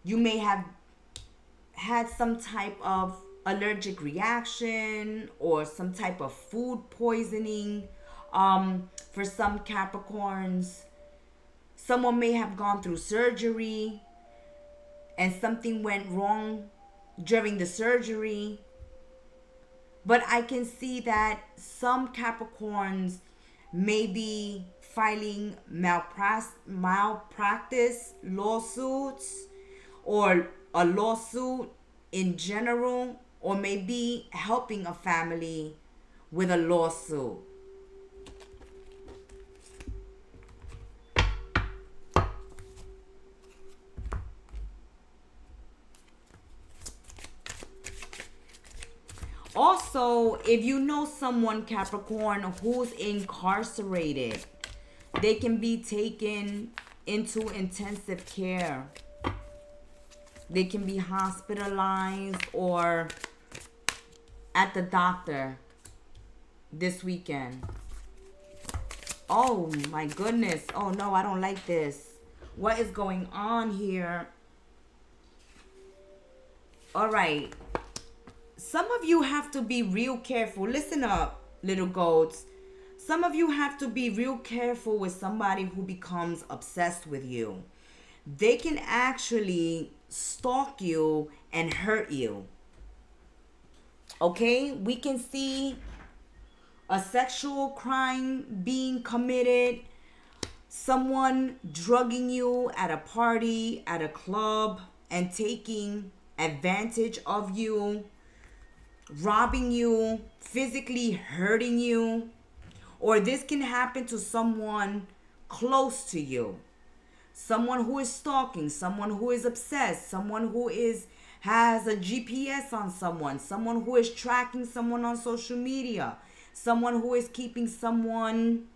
You may have had some type of allergic reaction or some type of food poisoning. For some Capricorns, someone may have gone through surgery and something went wrong during the surgery. But I can see that some Capricorns may be filing malpractice lawsuits or a lawsuit in general, or maybe helping a family with a lawsuit. Also, if you know someone, Capricorn, who's incarcerated, they can be taken into intensive care. They can be hospitalized or at the doctor this weekend. Oh my goodness. Oh no, I don't like this. What is going on here? All right. Some of you have to be real careful. Listen up, little goats. Some of you have to be real careful with somebody who becomes obsessed with you. They can actually stalk you and hurt you. Okay? We can see a sexual crime being committed, someone drugging you at a party, at a club, and taking advantage of you, robbing you, physically hurting you. Or this can happen to someone close to you. Someone who is stalking, someone who is obsessed, someone who has a GPS on someone who is tracking someone on social media, someone who is keeping someone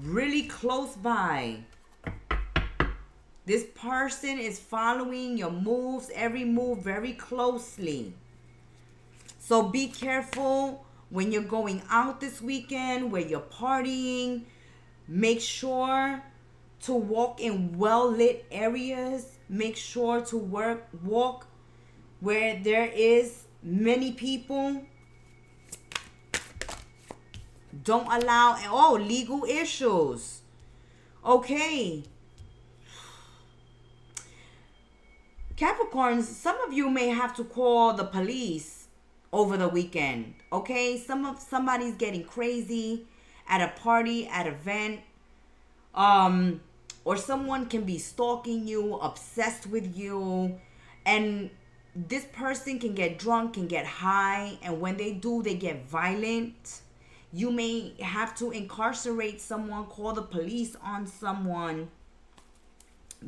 really close by. This person is following your moves, every move very closely. So be careful when you're going out this weekend, where you're partying. Make sure to walk in well-lit areas. Make sure to walk where there is many people. Don't allow, legal issues. Okay. Capricorns, some of you may have to call the police over the weekend. Okay? Somebody's getting crazy at a party, at an event. Or someone can be stalking you, obsessed with you, and this person can get drunk, can get high, and when they do, they get violent. You may have to incarcerate someone, call the police on someone.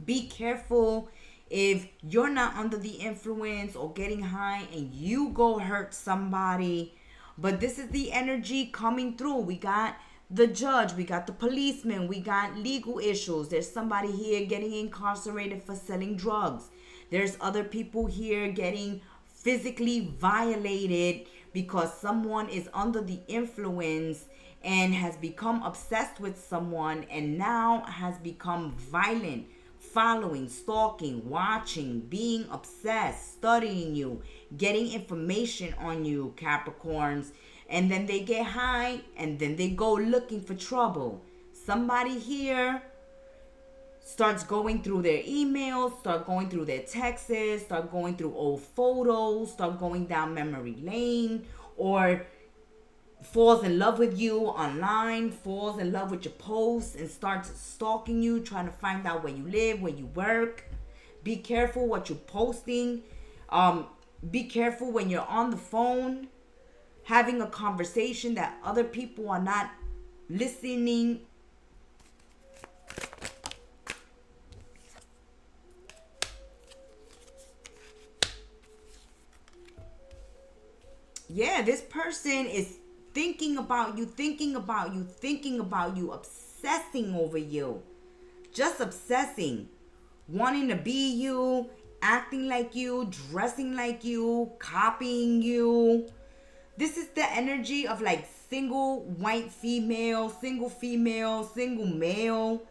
Be careful if you're not under the influence or getting high and you go hurt somebody. But this is the energy coming through. We got the judge, we got the policeman, we got legal issues. There's somebody here getting incarcerated for selling drugs. There's other people here getting physically violated because someone is under the influence and has become obsessed with someone and now has become violent, following, stalking, watching, being obsessed, studying you, getting information on you, Capricorns. And then they get high and then they go looking for trouble. Somebody here starts going through their emails, start going through their texts, start going through old photos, start going down memory lane, or falls in love with you online, falls in love with your posts and starts stalking you, trying to find out where you live, where you work. Be careful what you're posting. Be careful when you're on the phone having a conversation that other people are not listening. Yeah, this person is thinking about you, obsessing over you. Just obsessing. Wanting to be you, acting like you, dressing like you, copying you. This is the energy of like single white female, single female, single male.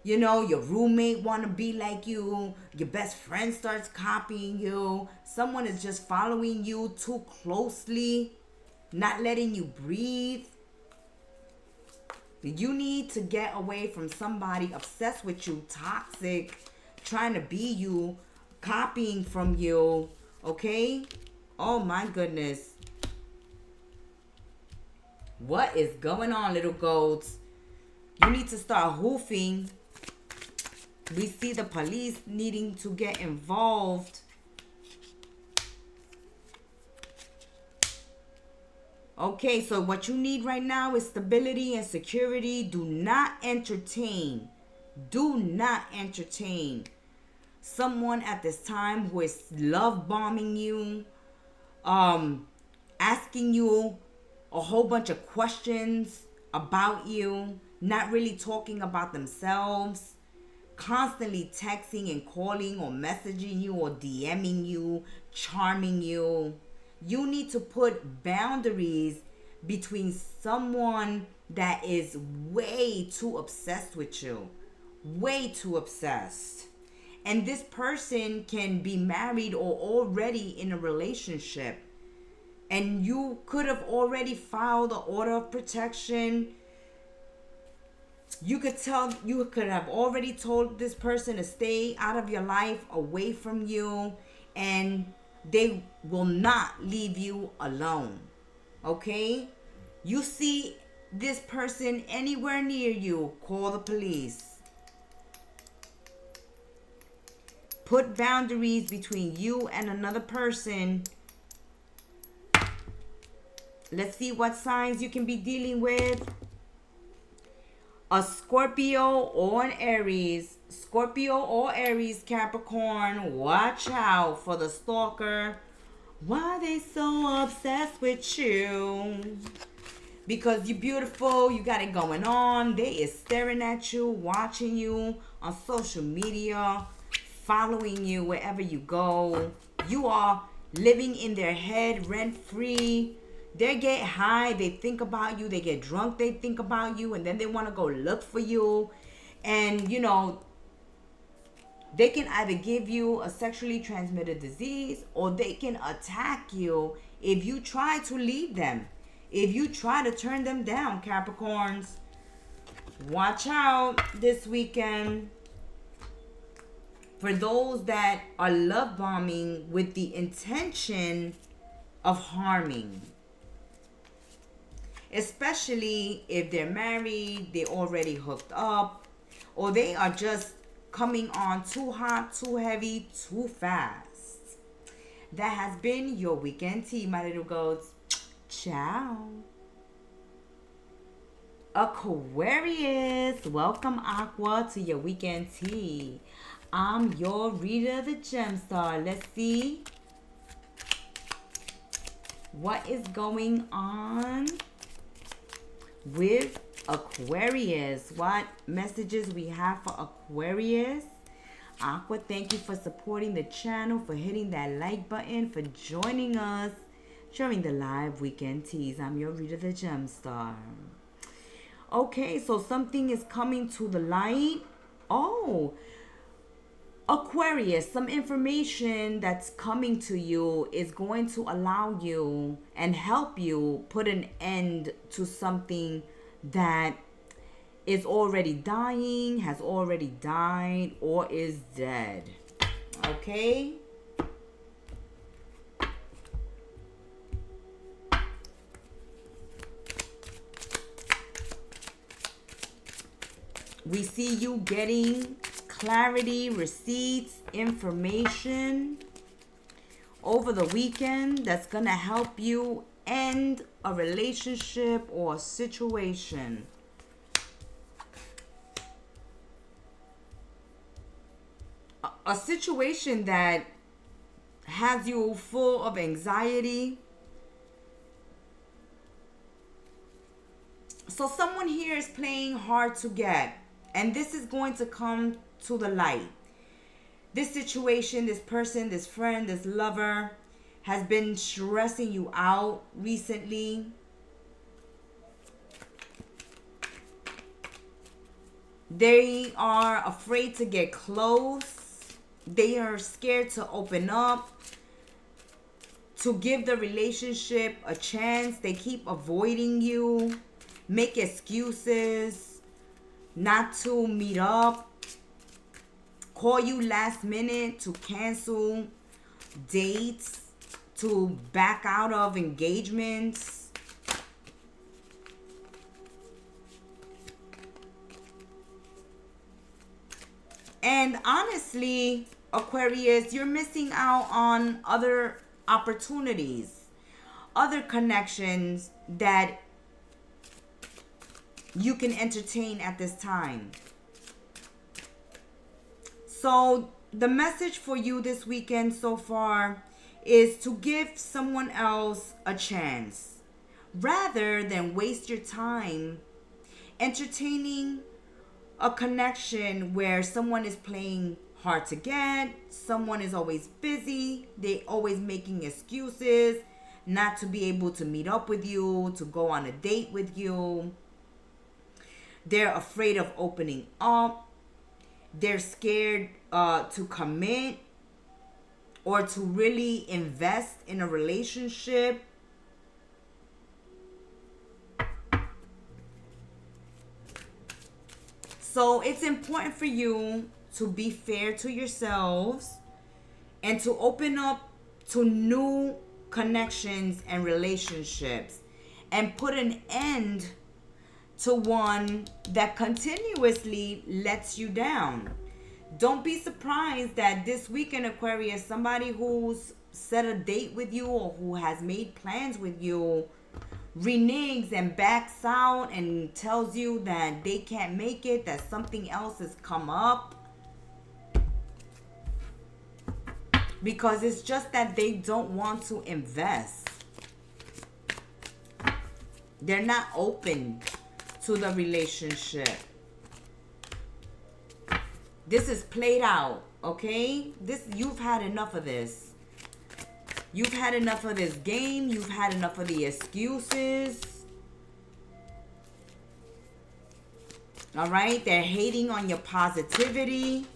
You know, your roommate want to be like you. Your best friend starts copying you. Someone is just following you too closely, not letting you breathe. You need to get away from somebody obsessed with you, toxic, trying to be you, copying from you. Okay? Oh my goodness. What is going on, little goats? You need to start hoofing. We see the police needing to get involved. Okay, so what you need right now is stability and security. Do not entertain. Do not entertain someone at this time who is love bombing you, asking you a whole bunch of questions about you, not really talking about themselves, constantly texting and calling or messaging you or DMing you, charming you. You need to put boundaries between someone that is way too obsessed with you. Way too obsessed. And this person can be married or already in a relationship. And you could have already filed an order of protection. You could have already told this person to stay out of your life, away from you, and they will not leave you alone. Okay? You see this person anywhere near you, call the police. Put boundaries between you and another person. Let's see what signs you can be dealing with. A Scorpio or an Aries. Scorpio or Aries, Capricorn. Watch out for the stalker. Why they so obsessed with you? Because you're beautiful. You got it going on. They is staring at you, watching you on social media, following you wherever you go. You are living in their head rent-free. They get high, they think about you. They get drunk, they think about you. And then they want to go look for you. And, you know, they can either give you a sexually transmitted disease or they can attack you if you try to leave them. If you try to turn them down, Capricorns. Watch out this weekend. For those that are love bombing with the intention of harming. Especially if they're married, they already hooked up, or they are just coming on too hot, too heavy, too fast. That has been your weekend tea, my little goats. Ciao. Aquarius, welcome Aqua to your weekend tea. I'm your reader, the Gemstar. Let's see what is going on with Aquarius. What messages we have for Aquarius? Aqua, thank you for supporting the channel, for hitting that like button, for joining us during the live weekend teas. I'm your reader, the Gemstar. Okay, so something is coming to the light. Oh, Aquarius, some information that's coming to you is going to allow you and help you put an end to something that is already dying, has already died, or is dead. Okay? We see you getting clarity, receipts, information over the weekend that's going to help you end a relationship or a situation. A situation that has you full of anxiety. So someone here is playing hard to get, and this is going to come to the light. This situation, this person, this friend, this lover has been stressing you out recently. They are afraid to get close. They are scared to open up, to give the relationship a chance. They keep avoiding you, make excuses not to meet up, call you last minute to cancel dates, to back out of engagements. And honestly, Aquarius, you're missing out on other opportunities, other connections that you can entertain at this time. So the message for you this weekend so far is to give someone else a chance rather than waste your time entertaining a connection where someone is playing hard to get, someone is always busy, they always making excuses not to be able to meet up with you, to go on a date with you. They're afraid of opening up. They're scared to commit or to really invest in a relationship. So it's important for you to be fair to yourselves and to open up to new connections and relationships and put an end to one that continuously lets you down. Don't be surprised that this weekend, Aquarius, somebody who's set a date with you or who has made plans with you reneges and backs out and tells you that they can't make it, that something else has come up. Because it's just that they don't want to invest. They're not open to the relationship. This is played out, okay? You've had enough of this. You've had enough of this game. You've had enough of the excuses. All right? They're hating on your positivity.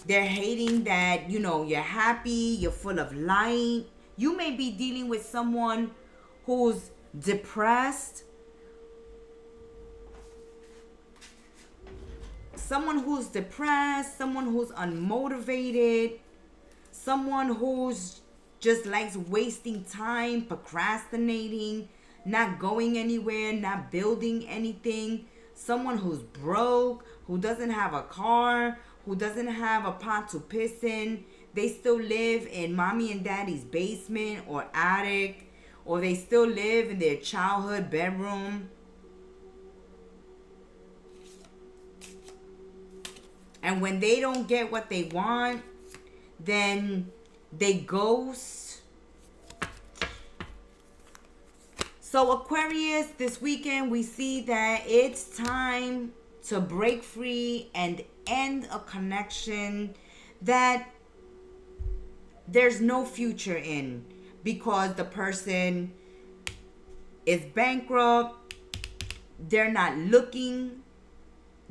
They're hating that, you're happy, you're full of light. You may be dealing with someone who's depressed. Someone who's depressed, someone who's unmotivated, someone who's just likes wasting time, procrastinating, not going anywhere, not building anything. Someone who's broke, who doesn't have a car, who doesn't have a pot to piss in. They still live in mommy and daddy's basement or attic, or they still live in their childhood bedroom. And when they don't get what they want, then they ghost. So Aquarius, this weekend we see that it's time to break free and end a connection that there's no future in, because the person is bankrupt. They're not looking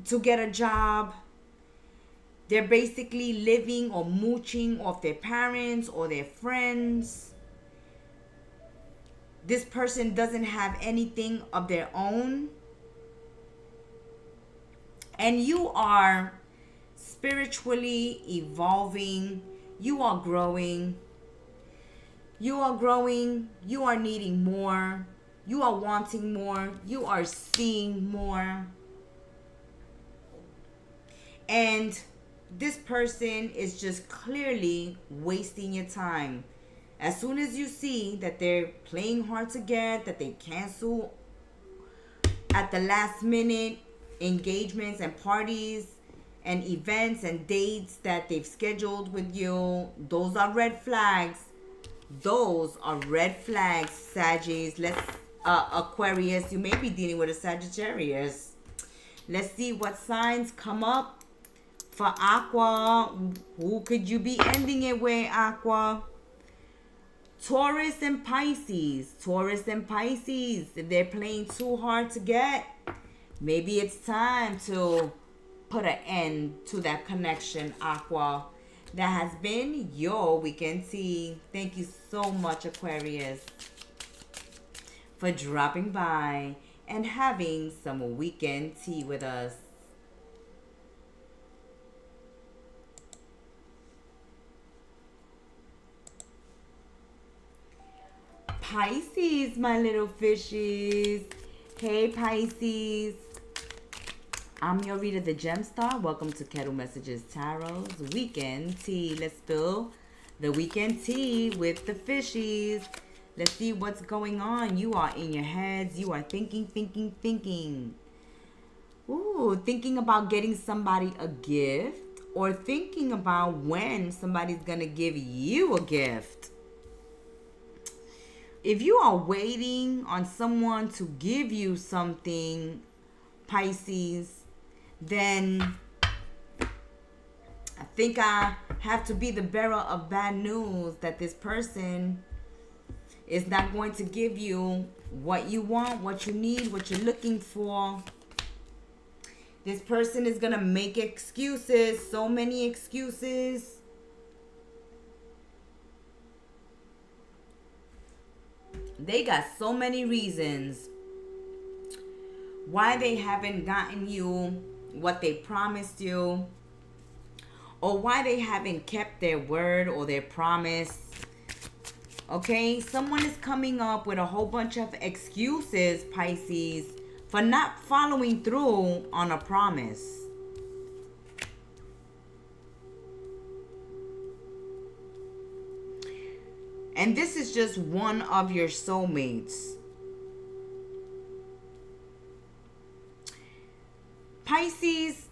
to get a job. They're basically living or mooching off their parents or their friends. This person doesn't have anything of their own. And you are spiritually evolving. You are growing. You are growing. You are needing more. You are wanting more. You are seeing more. And this person is just clearly wasting your time. As soon as you see that they're playing hard to get, that they cancel at the last minute engagements and parties and events and dates that they've scheduled with you, those are red flags. Those are red flags, Saggies. Aquarius, you may be dealing with a Sagittarius. Let's see what signs come up for Aqua. Who could you be ending it with, Aqua? Taurus and Pisces. Taurus and Pisces. If they're playing too hard to get, maybe it's time to put an end to that connection, Aqua. That has been your weekend tea. Thank you so much, Aquarius, for dropping by and having some weekend tea with us. Pisces, my little fishies. Hey, Pisces. I'm your reader, the Gemstar. Welcome to Kettle Messages Tarot's Weekend Tea. Let's spill the weekend tea with the fishies. Let's see what's going on. You are in your heads. You are thinking. Ooh, thinking about getting somebody a gift, or thinking about when somebody's going to give you a gift. If you are waiting on someone to give you something, Pisces, then I think I have to be the bearer of bad news that this person is not going to give you what you want, what you need, what you're looking for. This person is going to make excuses, so many excuses. They got so many reasons why they haven't gotten you what they promised you, or why they haven't kept their word or their promise. Okay, someone is coming up with a whole bunch of excuses, Pisces, for not following through on a promise. And this is just one of your soulmates. Pisces,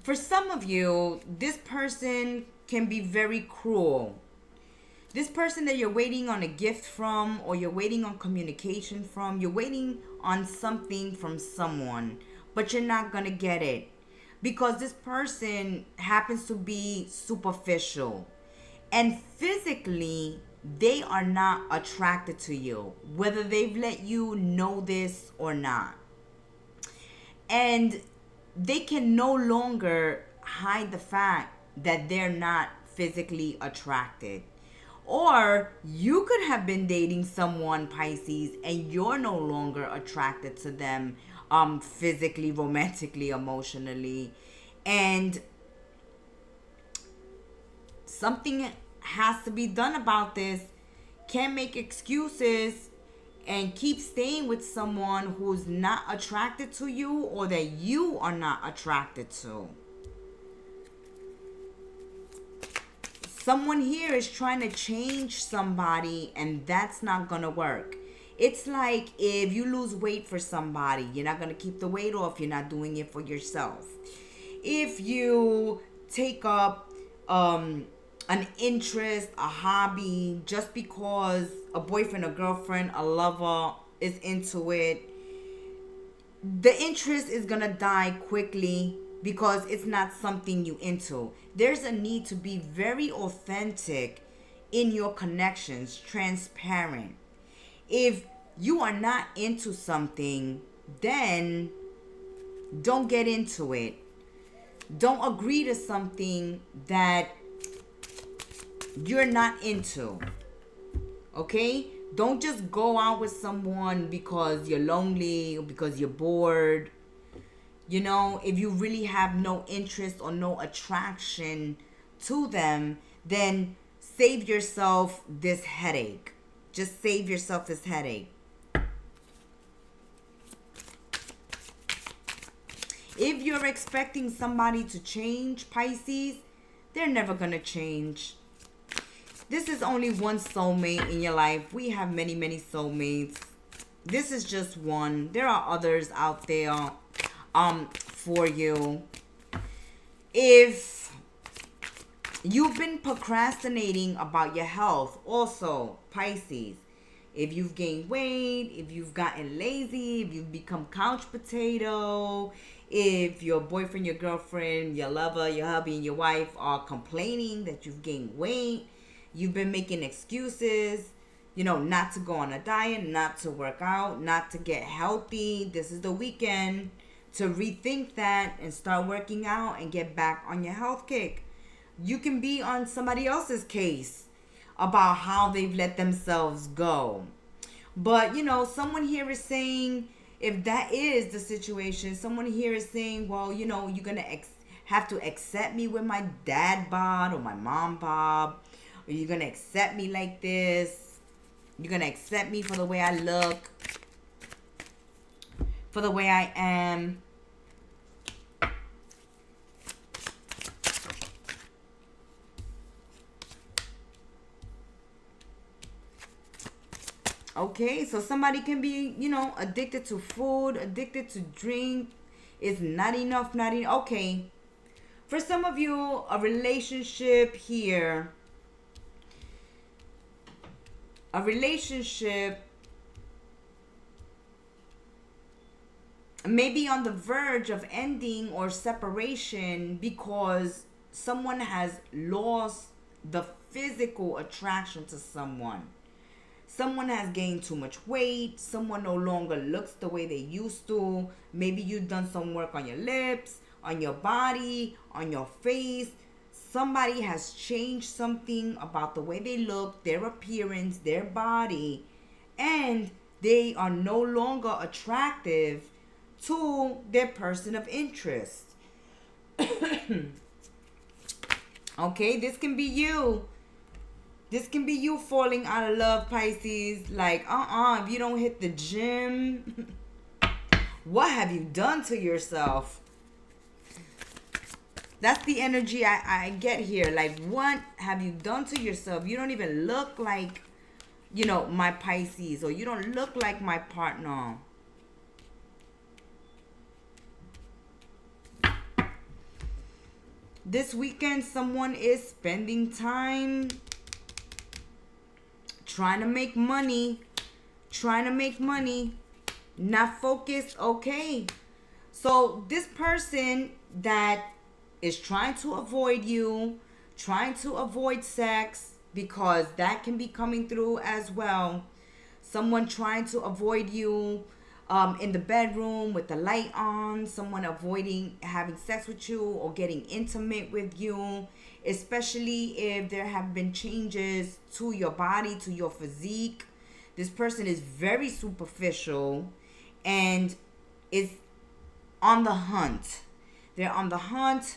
for some of you, this person can be very cruel. This person that you're waiting on a gift from, or you're waiting on communication from, you're waiting on something from someone, but you're not going to get it because this person happens to be superficial. And physically, they are not attracted to you, whether they've let you know this or not. And they can no longer hide the fact that they're not physically attracted. Or you could have been dating someone, Pisces, and you're no longer attracted to them physically, romantically, emotionally. And something has to be done about this. Can't make excuses and keep staying with someone who's not attracted to you, or that you are not attracted to. Someone here is trying to change somebody, and that's not gonna work. It's like if you lose weight for somebody, you're not gonna keep the weight off. You're not doing it for yourself. If you take up an interest, a hobby, just because a boyfriend, a girlfriend, a lover is into it, the interest is gonna die quickly because it's not something you into. There's a need to be very authentic in your connections, transparent. If you are not into something, then don't get into it. Don't agree to something that you're not into. Okay? Don't just go out with someone because you're lonely or because you're bored. You know, if you really have no interest or no attraction to them, then save yourself this headache. Just save yourself this headache. If you're expecting somebody to change, Pisces, they're never going to change. This is only one soulmate in your life. We have many, many soulmates. This is just one. There are others out there for you. If you've been procrastinating about your health, also, Pisces, if you've gained weight, if you've gotten lazy, if you've become couch potato, if your boyfriend, your girlfriend, your lover, your hubby, and your wife are complaining that you've gained weight, you've been making excuses, you know, not to go on a diet, not to work out, not to get healthy. This is the weekend to rethink that and start working out and get back on your health kick. You can be on somebody else's case about how they've let themselves go. But, you know, someone here is saying, if that is the situation, someone here is saying, well, you know, you're going to have to accept me with my dad bod or my mom bod. Or you're going to accept me like this. You're going to accept me for the way I look. For the way I am. Okay, so somebody can be, you know, addicted to food, addicted to drink. It's not enough, not enough. Okay. For some of you, a relationship here. A relationship maybe on the verge of ending or separation because someone has lost the physical attraction to someone. Someone has gained too much weight. Someone no longer looks the way they used to. Maybe you've done some work on your lips, on your body, on your face. Somebody has changed something about the way they look, their appearance, their body, and they are no longer attractive to their person of interest. Okay, this can be you. This can be you falling out of love, Pisces. Like, if you don't hit the gym, what have you done to yourself? That's the energy I get here. Like, what have you done to yourself? You don't even look like, you know, my Pisces, or you don't look like my partner. This weekend, someone is spending time trying to make money, not focused. Okay, so this person that is trying to avoid you, trying to avoid sex, because that can be coming through as well. Someone trying to avoid you in the bedroom with the light on, someone avoiding having sex with you or getting intimate with you, especially if there have been changes to your body, to your physique. This person is very superficial and is on the hunt. They're on the hunt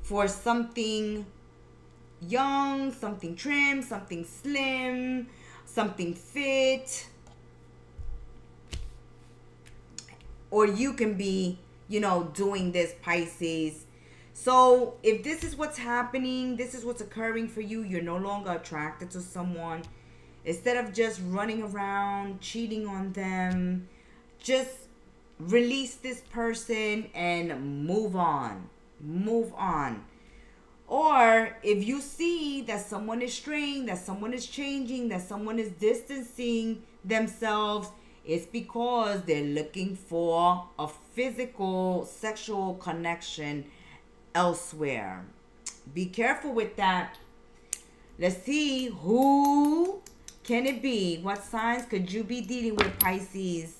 for something young, something trim, something slim, something fit. Or you can be, you know, doing this, Pisces. So if this is what's happening, this is what's occurring for you, you're no longer attracted to someone. Instead of just running around, cheating on them, just release this person and move on. Move on. Or if you see that someone is straying, that someone is changing, that someone is distancing themselves, it's because they're looking for a physical, sexual connection elsewhere. Be careful with that. Let's see, who can it be? What signs could you be dealing with, Pisces?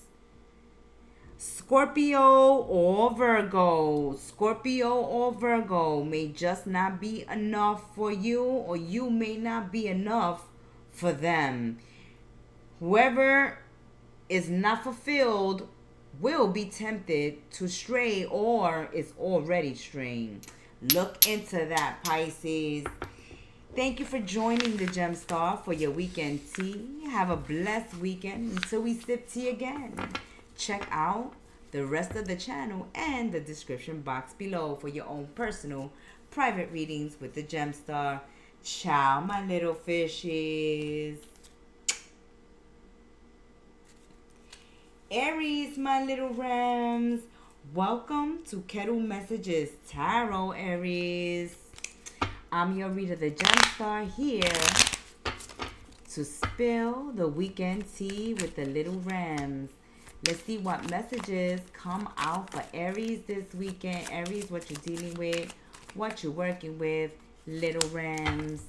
Scorpio or Virgo. Scorpio or Virgo may just not be enough for you, or you may not be enough for them. Whoever is not fulfilled will be tempted to stray or is already straying. Look into that, Pisces. Thank you for joining the Gemstar for your weekend tea. Have a blessed weekend until we sip tea again. Check out the rest of the channel and the description box below for your own personal private readings with the Gemstar. Ciao, my little fishes. Aries, my little rams. Welcome to Kettle Messages Tarot, Aries. I'm your reader, the Gemstar, here to spill the weekend tea with the little rams. Let's see what messages come out for Aries this weekend. Aries, what you're dealing with, what you're working with, little rams.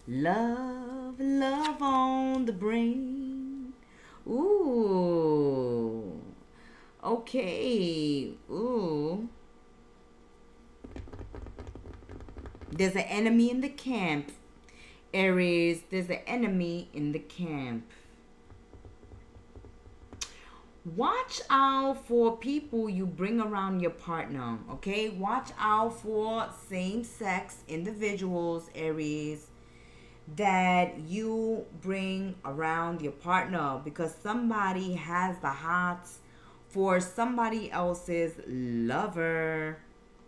Love, love on the brain. Ooh. Okay. Ooh. There's an enemy in the camp. Aries, there's an enemy in the camp. Watch out for people you bring around your partner, okay? Watch out for same-sex individuals, Aries, that you bring around your partner, because somebody has the hots for somebody else's lover.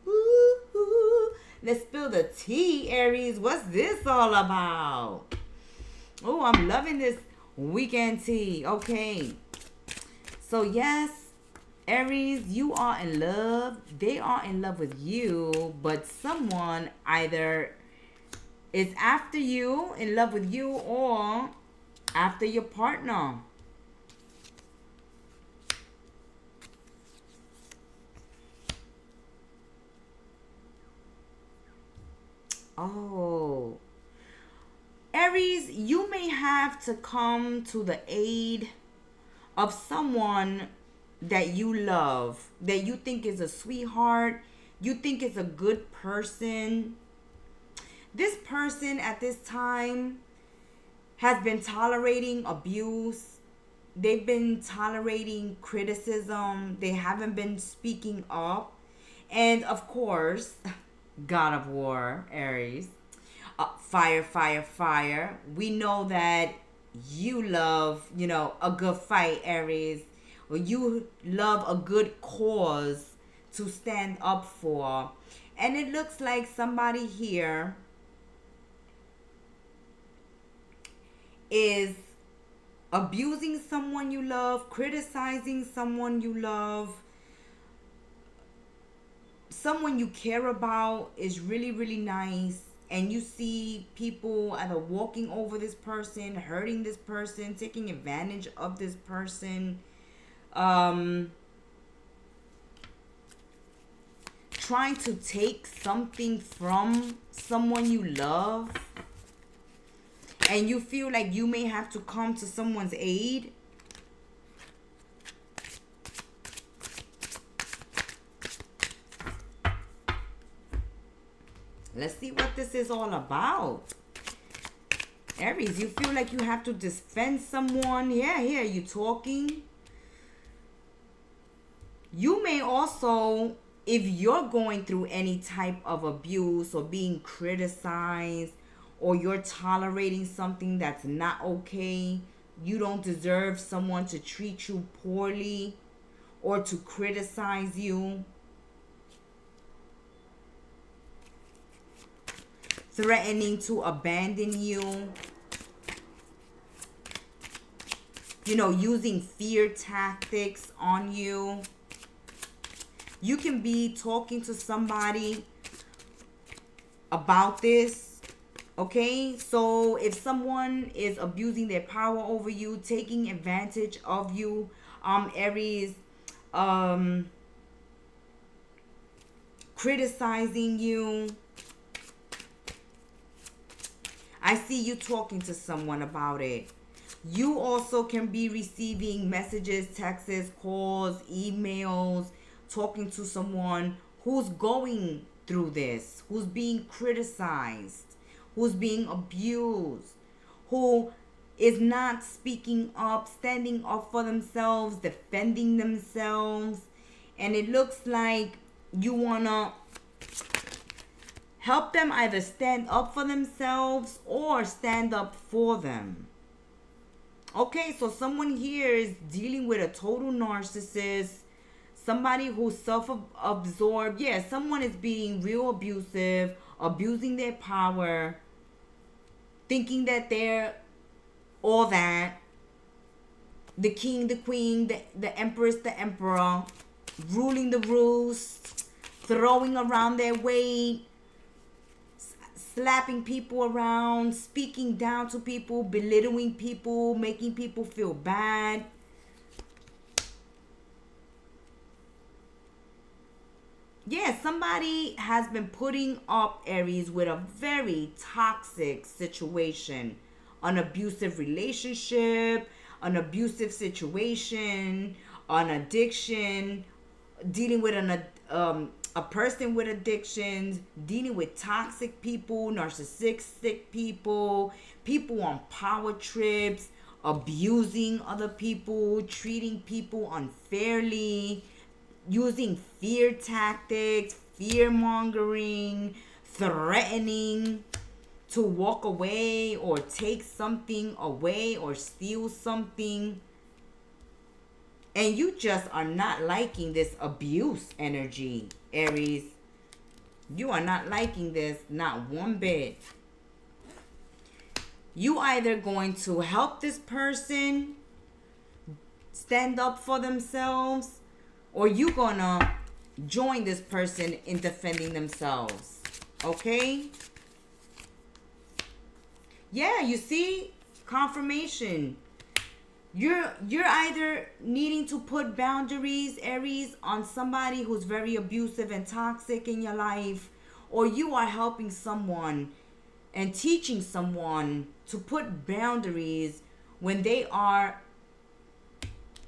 Ooh. Let's spill the tea, Aries. What's this all about? Oh, I'm loving this weekend tea. Okay. So, yes, Aries, you are in love. They are in love with you. But someone either is after you, in love with you, or after your partner. Oh, Aries, you may have to come to the aid of someone that you love, that you think is a sweetheart, you think is a good person. This person at this time has been tolerating abuse. They've been tolerating criticism. They haven't been speaking up. And of course, God of War, Aries. Fire, fire, fire. We know that you love, a good fight, Aries. Or you love a good cause to stand up for. And it looks like somebody here is abusing someone you love, criticizing someone you love. Someone you care about is really, really nice, and you see people either walking over this person, hurting this person, taking advantage of this person, trying to take something from someone you love, and you feel like you may have to come to someone's aid. Let's see what this is all about. Aries, you feel like you have to defend someone. Yeah, here you talking. You may also, if you're going through any type of abuse or being criticized, or you're tolerating something that's not okay, you don't deserve someone to treat you poorly or to criticize you. Threatening to abandon you. Using fear tactics on you. You can be talking to somebody about this, okay? So if someone is abusing their power over you, taking advantage of you, Aries, criticizing you, I see you talking to someone about it. You also can be receiving messages, texts, calls, emails, talking to someone who's going through this, who's being criticized, who's being abused, who is not speaking up, standing up for themselves, defending themselves. And it looks like you want to help them either stand up for themselves or stand up for them. Okay, so someone here is dealing with a total narcissist, somebody who's self-absorbed. Yeah, someone is being real abusive, abusing their power, thinking that they're all that. The king, the queen, the empress, the emperor, ruling the roost, throwing around their weight, slapping people around, speaking down to people, belittling people, making people feel bad. Yeah, somebody has been putting up, Aries, with a very toxic situation, an abusive relationship, an abusive situation, an addiction, dealing with a person with addictions, dealing with toxic people, narcissistic people, people on power trips, abusing other people, treating people unfairly, using fear tactics, fear mongering, threatening to walk away or take something away or steal something. And you just are not liking this abuse energy, Aries. You are not liking this, not one bit. You either going to help this person stand up for themselves, or you gonna join this person in defending themselves. Okay? Yeah, you see? Confirmation. You're either needing to put boundaries, Aries, on somebody who's very abusive and toxic in your life, or you are helping someone and teaching someone to put boundaries when they are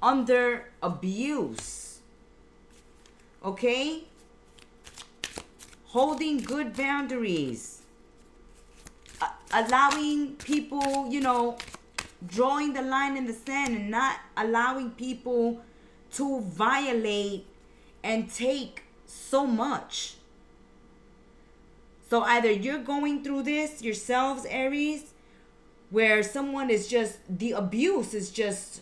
under abuse. Okay? Holding good boundaries. Allowing people, drawing the line in the sand and not allowing people to violate and take so much. So either you're going through this yourselves, Aries, where someone is just, the abuse is just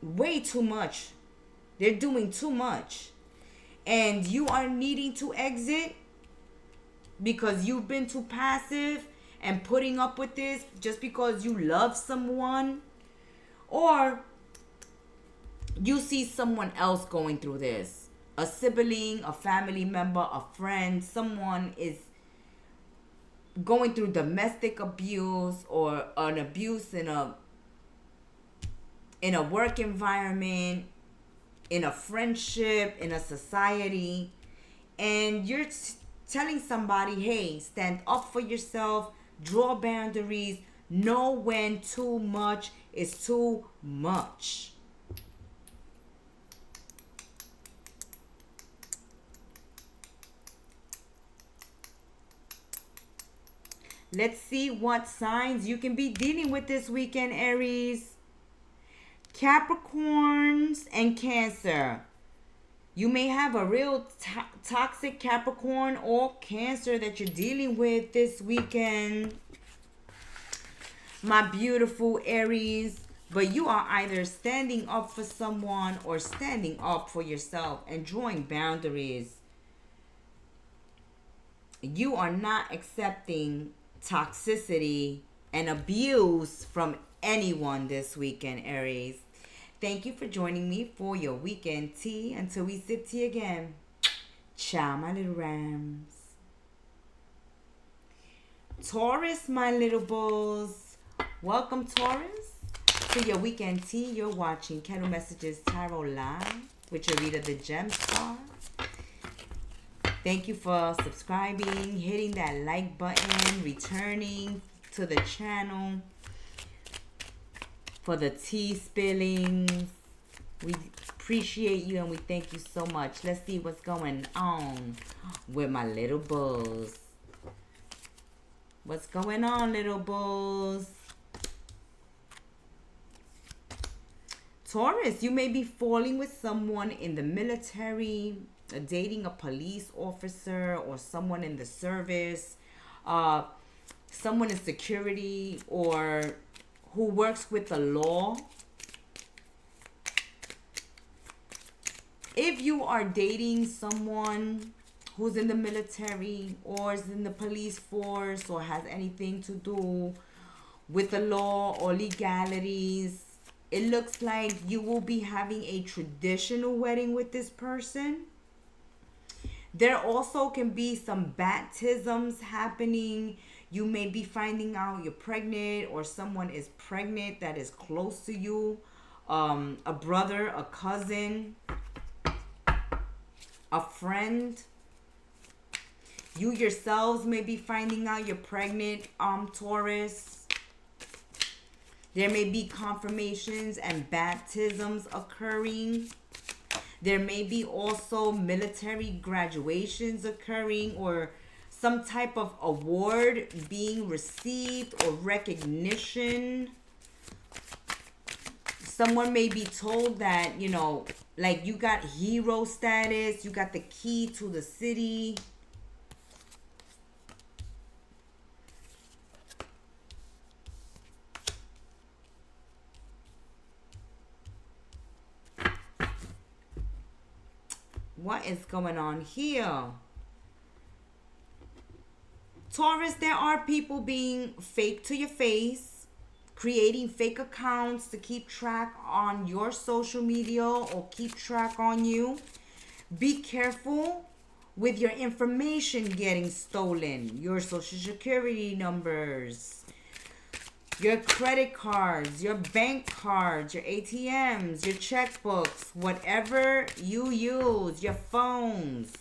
way too much. They're doing too much. And you are needing to exit because you've been too passive and putting up with this just because you love someone, or you see someone else going through this, a sibling, a family member, a friend, someone is going through domestic abuse or an abuse in a work environment, in a friendship, in a society, and you're telling somebody, hey, stand up for yourself, draw boundaries, know when too much is too much. Let's see what signs you can be dealing with this weekend, Aries. Capricorns and Cancer. You may have a real toxic Capricorn or Cancer that you're dealing with this weekend, my beautiful Aries. But you are either standing up for someone or standing up for yourself and drawing boundaries. You are not accepting toxicity and abuse from anyone this weekend, Aries. Thank you for joining me for your weekend tea. Until we sip tea again. Ciao, my little rams. Taurus, my little bulls. Welcome, Taurus, to your weekend tea. You're watching Kettle Messages Tarot Live with your reader, the Gemstar. Thank you for subscribing, hitting that like button, returning to the channel for the tea spillings. We appreciate you and we thank you so much. Let's see what's going on with my little bulls. What's going on, little bulls? Taurus, you may be falling with someone in the military, dating a police officer or someone in the service, someone in security, or who works with the law. If you are dating someone who's in the military or is in the police force or has anything to do with the law or legalities, it looks like you will be having a traditional wedding with this person. There also can be some baptisms happening. You may be finding out you're pregnant or someone is pregnant that is close to you. A brother, a cousin, a friend. You yourselves may be finding out you're pregnant, Taurus. There may be confirmations and baptisms occurring. There may be also military graduations occurring or some type of award being received or recognition. Someone may be told that, you know, like you got hero status, you got the key to the city. What is going on here? Taurus, there are people being fake to your face, creating fake accounts to keep track on your social media or keep track on you. Be careful with your information getting stolen. Your social security numbers, your credit cards, your bank cards, your ATMs, your checkbooks, whatever you use, your phones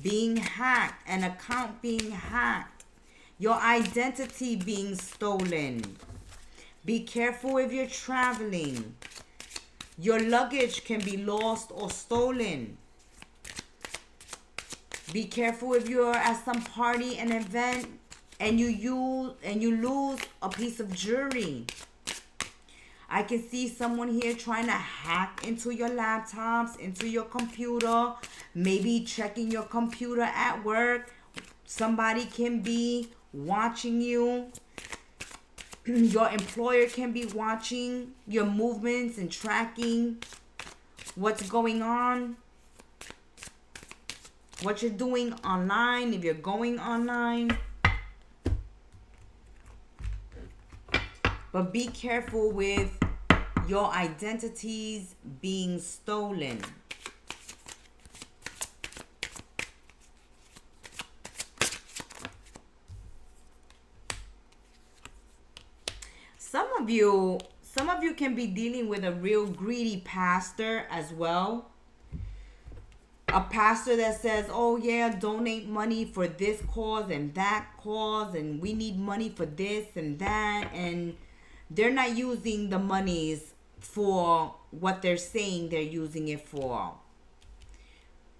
being hacked, an account being hacked, your identity being stolen. Be careful if you're traveling. Your luggage can be lost or stolen. Be careful if you're at some party, an event, and you lose a piece of jewelry. I can see someone here trying to hack into your laptops, into your computer, maybe checking your computer at work. Somebody can be watching you. Your employer can be watching your movements and tracking what's going on, what you're doing online, if you're going online. But be careful with your identities being stolen. Some of you can be dealing with a real greedy pastor as well. A pastor that says, oh yeah, donate money for this cause and that cause, and we need money for this and that, and they're not using the monies for what they're saying they're using it for.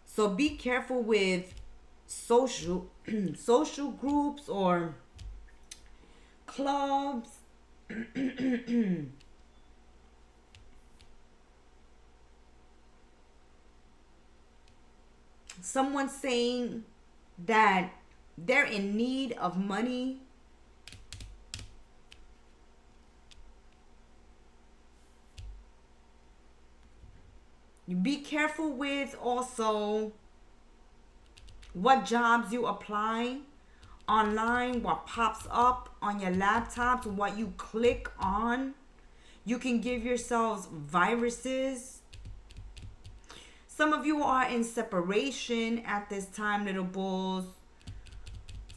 So be careful with social groups or clubs. Someone saying that they're in need of money. Be careful with also what jobs you apply online, what pops up on your laptops, what you click on. You can give yourselves viruses. Some of you are in separation at this time, little bulls,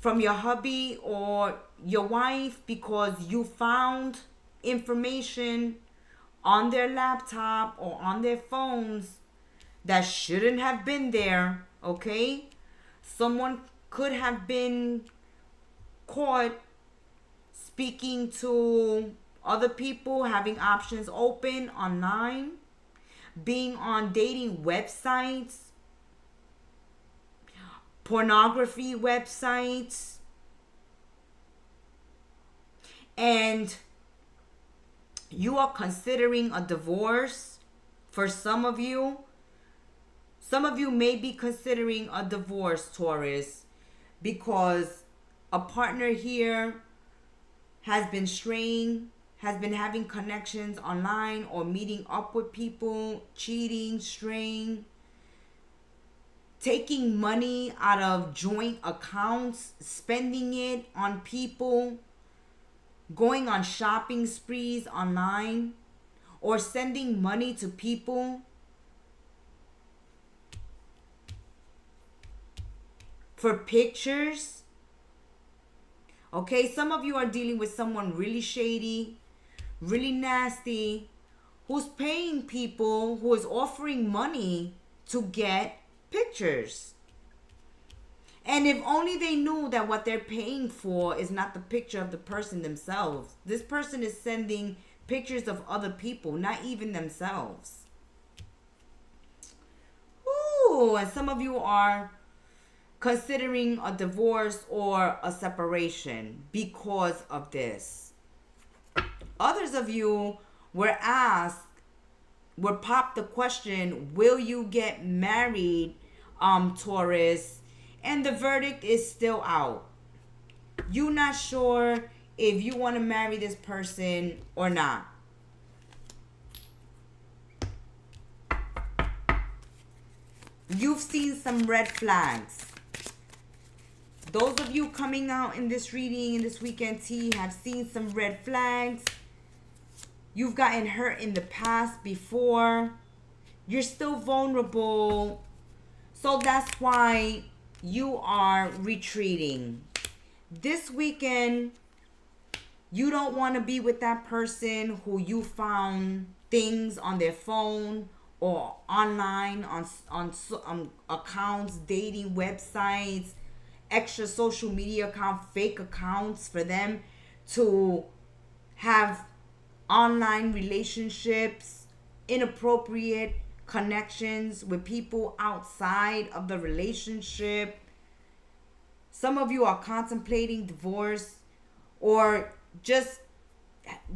from your hubby or your wife because you found information on their laptop or on their phones that shouldn't have been there, okay? Someone could have been caught speaking to other people, having options open online, being on dating websites, pornography websites, and you are considering a divorce. For some of you may be considering a divorce, Taurus, because a partner here has been straying, has been having connections online or meeting up with people, cheating, straying, taking money out of joint accounts, spending it on people, going on shopping sprees online, or sending money to people for pictures. Okay, some of you are dealing with someone really shady, really nasty, who's paying people, who is offering money to get pictures. And if only they knew that what they're paying for is not the picture of the person themselves. This person is sending pictures of other people, not even themselves. Ooh, and some of you are considering a divorce or a separation because of this. Others of you were popped the question, will you get married, Taurus? And the verdict is still out. You're not sure if you want to marry this person or not. You've seen some red flags. Those of you coming out in this reading, in this weekend tea, have seen some red flags. You've gotten hurt in the past before. You're still vulnerable. So that's why you are retreating. This weekend, you don't want to be with that person who you found things on their phone or online on accounts, dating websites, extra social media account, fake accounts for them to have online relationships, inappropriate connections with people outside of the relationship. Some of you are contemplating divorce or just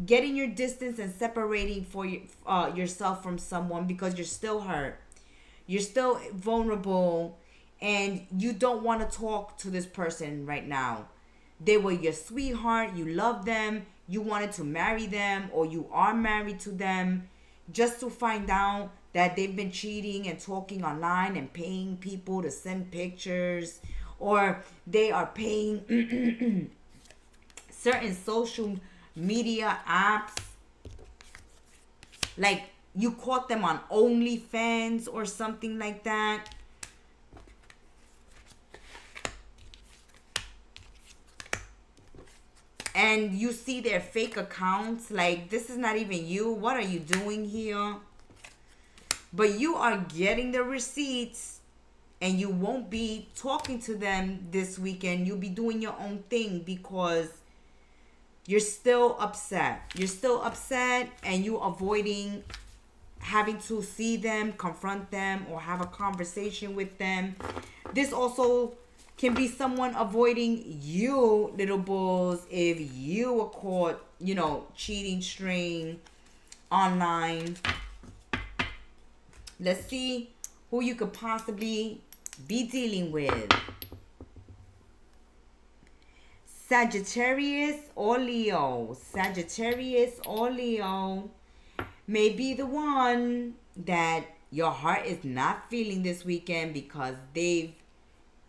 getting your distance and separating for yourself from someone because you're still hurt. You're still vulnerable and you don't want to talk to this person right now. They were your sweetheart. You love them. You wanted to marry them, or you are married to them, just to find out that they've been cheating and talking online and paying people to send pictures, or they are paying certain social media apps. Like you caught them on OnlyFans or something like that. And you see their fake accounts. Like, this is not even you. What are you doing here? But you are getting the receipts. And you won't be talking to them this weekend. You'll be doing your own thing because you're still upset. You're still upset and you're avoiding having to see them, confront them, or have a conversation with them. This also can be someone avoiding you, little bulls, if you were caught, cheating, straying online. Let's see who you could possibly be dealing with. Sagittarius or Leo. Sagittarius or Leo may be the one that your heart is not feeling this weekend because they've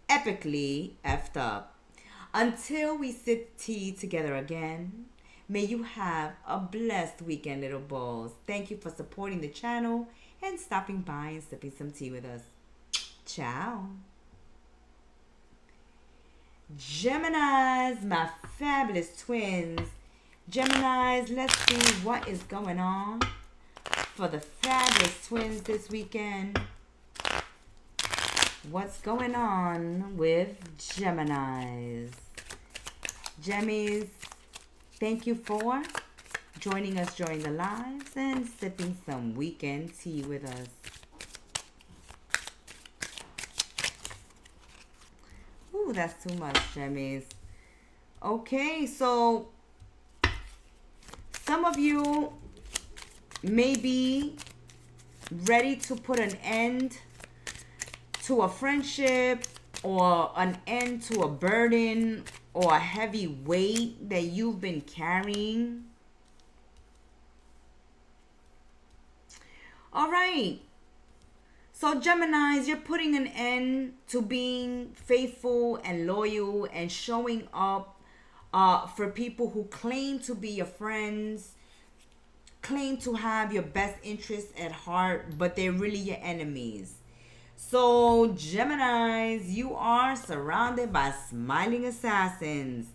epically effed up. Until we sip tea together again, may you have a blessed weekend, little bulls. Thank you for supporting the channel and stopping by and sipping some tea with us. Ciao. Geminis, my fabulous twins. Geminis, let's see what is going on for the fabulous twins this weekend. What's going on with Geminis? Gemmies, thank you for joining us during the lives and sipping some weekend tea with us. Ooh, that's too much, Gemmies. Okay, so some of you may be ready to put an end to a friendship or an end to a burden or a heavy weight that you've been carrying. All right. So Geminis, you're putting an end to being faithful and loyal and showing up for people who claim to be your friends, claim to have your best interests at heart, but they're really your enemies. So, Geminis, you are surrounded by smiling assassins.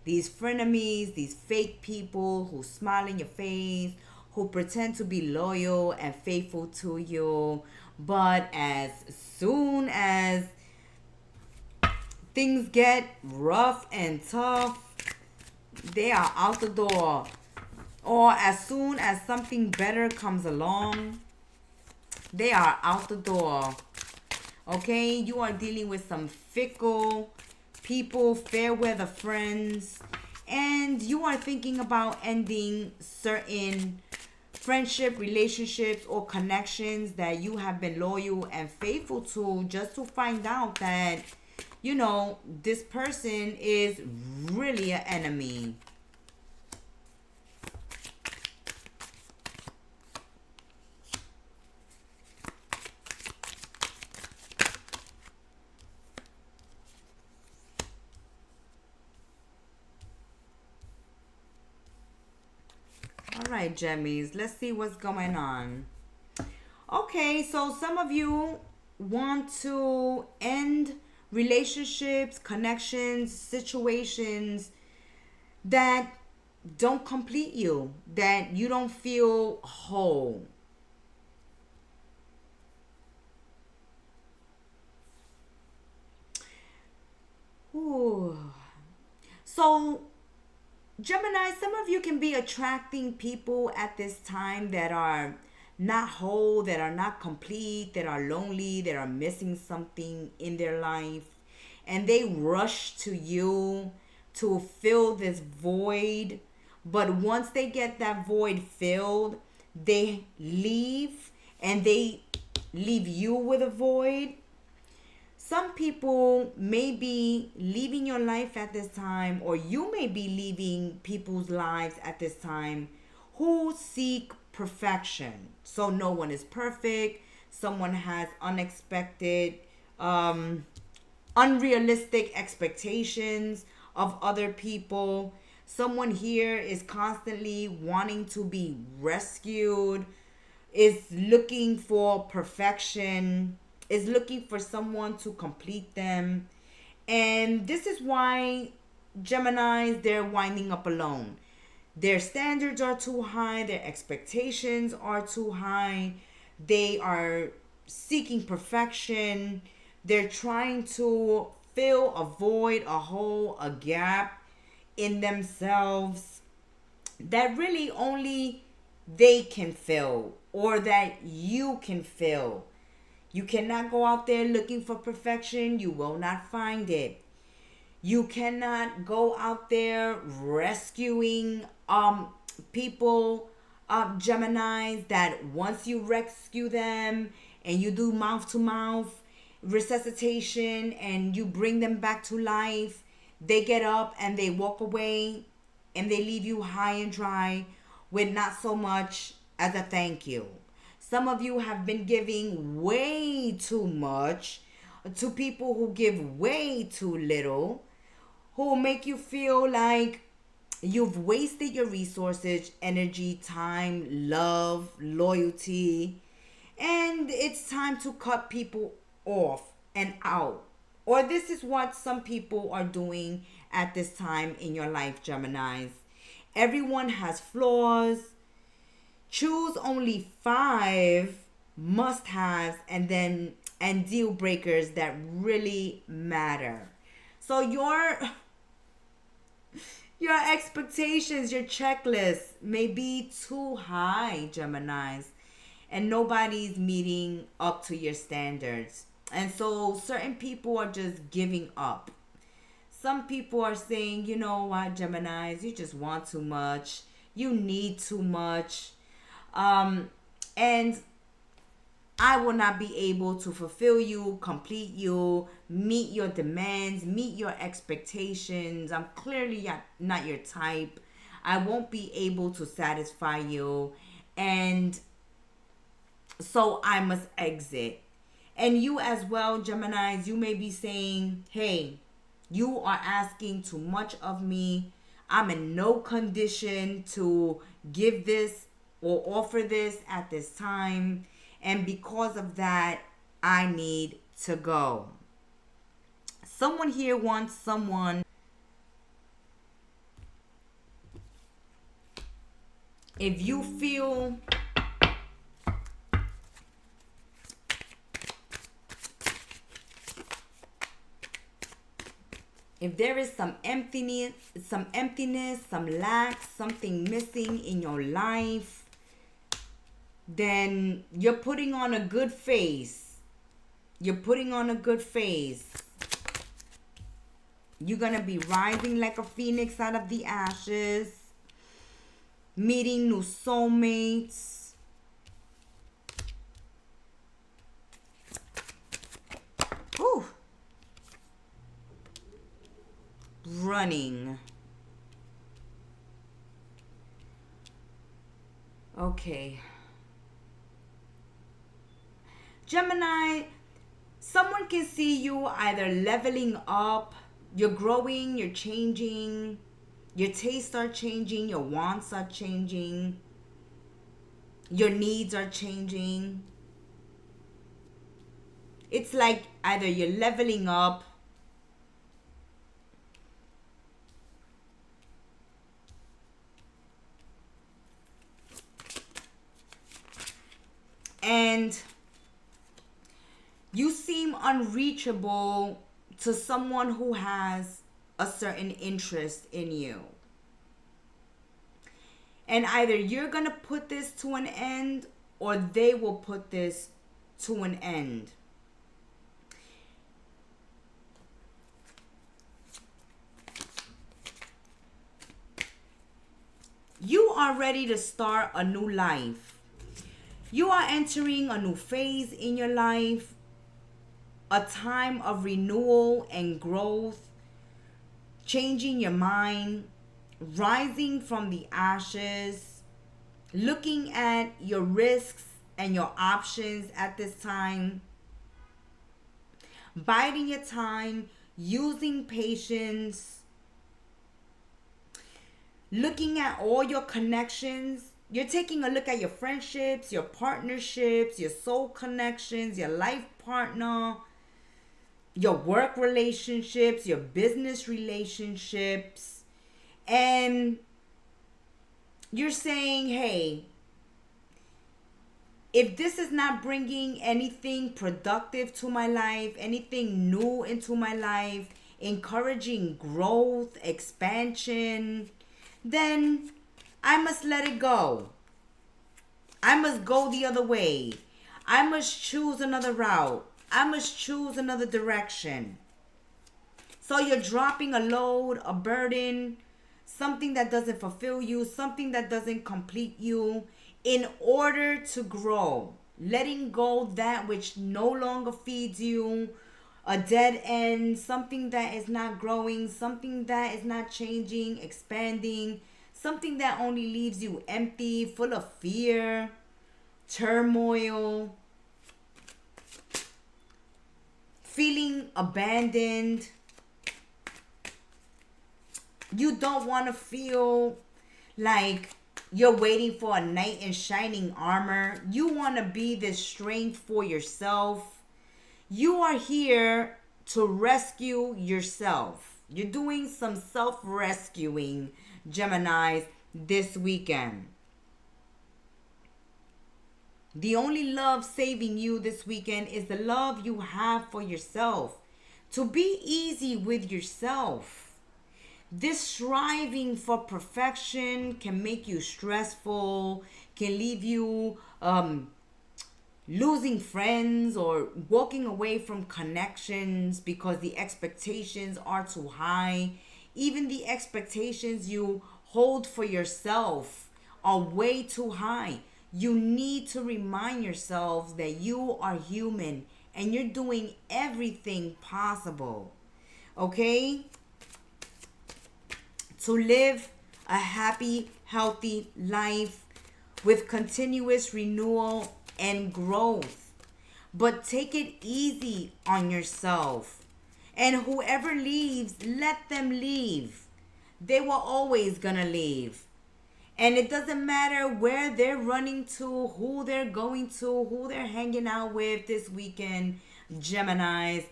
These frenemies, these fake people who smile in your face, who pretend to be loyal and faithful to you. But as soon as things get rough and tough, they are out the door. Or as soon as something better comes along, they are out the door. Okay, you are dealing with some fickle people, fair weather friends, and you are thinking about ending certain friendship, relationships, or connections that you have been loyal and faithful to, just to find out that, you know, this person is really an enemy. All right, Gemmies, let's see what's going on. Okay, so some of you want to end relationships, connections, situations that don't complete you, that you don't feel whole. Ooh. So Gemini, some of you can be attracting people at this time that are not whole, that are not complete, that are lonely, that are missing something in their life. And they rush to you to fill this void. But once they get that void filled, they leave and they leave you with a void. Some people may be leaving your life at this time, or you may be leaving people's lives at this time who seek perfection. So no one is perfect. Someone has unexpected, unrealistic expectations of other people. Someone here is constantly wanting to be rescued, is looking for perfection, is looking for someone to complete them. And this is why Geminis, they're winding up alone. Their standards are too high, their expectations are too high. They are seeking perfection. They're trying to fill a void, a hole, a gap in themselves that really only they can fill, or that you can fill. You cannot go out there looking for perfection. You will not find it. You cannot go out there rescuing people, Geminis, that once you rescue them and you do mouth to mouth resuscitation and you bring them back to life, they get up and they walk away and they leave you high and dry with not so much as a thank you. Some of you have been giving way too much to people who give way too little, who make you feel like you've wasted your resources, energy, time, love, loyalty, and it's time to cut people off and out. Or this is what some people are doing at this time in your life, Geminis. Everyone has flaws. Choose only 5 must-haves and deal breakers that really matter. So your expectations, your checklist may be too high, Geminis, and nobody's meeting up to your standards. And so certain people are just giving up. Some people are saying, you know what, Geminis, you just want too much. You need too much. And I will not be able to fulfill you, complete you, meet your demands, meet your expectations. I'm clearly not your type. I won't be able to satisfy you. And So I must exit. And you as well, Geminis, you may be saying, hey, you are asking too much of me. I'm in no condition to give this or offer this at this time. And because of that, I need to go. Someone here wants someone. If you feel if there is some emptiness, some lack, something missing in your life, then you're putting on a good face. You're putting on a good face. You're going to be rising like a phoenix out of the ashes, meeting new soulmates. Whew. Running. Okay. Gemini, someone can see you either leveling up, you're growing, you're changing, your tastes are changing, your wants are changing, your needs are changing. It's like either you're leveling up, and you seem unreachable to someone who has a certain interest in you. And either you're going to put this to an end or they will put this to an end. You are ready to start a new life. You are entering a new phase in your life, a time of renewal and growth, changing your mind, rising from the ashes, looking at your risks and your options at this time, biding your time, using patience, looking at all your connections. You're taking a look at your friendships, your partnerships, your soul connections, your life partner, your work relationships, your business relationships. And you're saying, hey, if this is not bringing anything productive to my life, anything new into my life, encouraging growth, expansion, then I must let it go. I must go the other way. I must choose another route. I must choose another direction. So you're dropping a load, a burden, something that doesn't fulfill you, something that doesn't complete you in order to grow. Letting go that which no longer feeds you, a dead end, something that is not growing, something that is not changing, expanding, something that only leaves you empty, full of fear, turmoil, feeling abandoned. You don't want to feel like you're waiting for a knight in shining armor. You want to be this strength for yourself. You are here to rescue yourself. You're doing some self-rescuing, Geminis, this weekend. The only love saving you this weekend is the love you have for yourself. To be easy with yourself. This striving for perfection can make you stressful, can leave you losing friends or walking away from connections because the expectations are too high. Even the expectations you hold for yourself are way too high. You need to remind yourselves that you are human and you're doing everything possible, okay, to live a happy, healthy life with continuous renewal and growth. But take it easy on yourself. And whoever leaves, let them leave. They were always gonna leave. And it doesn't matter where they're running to, who they're going to, who they're hanging out with this weekend, Geminis.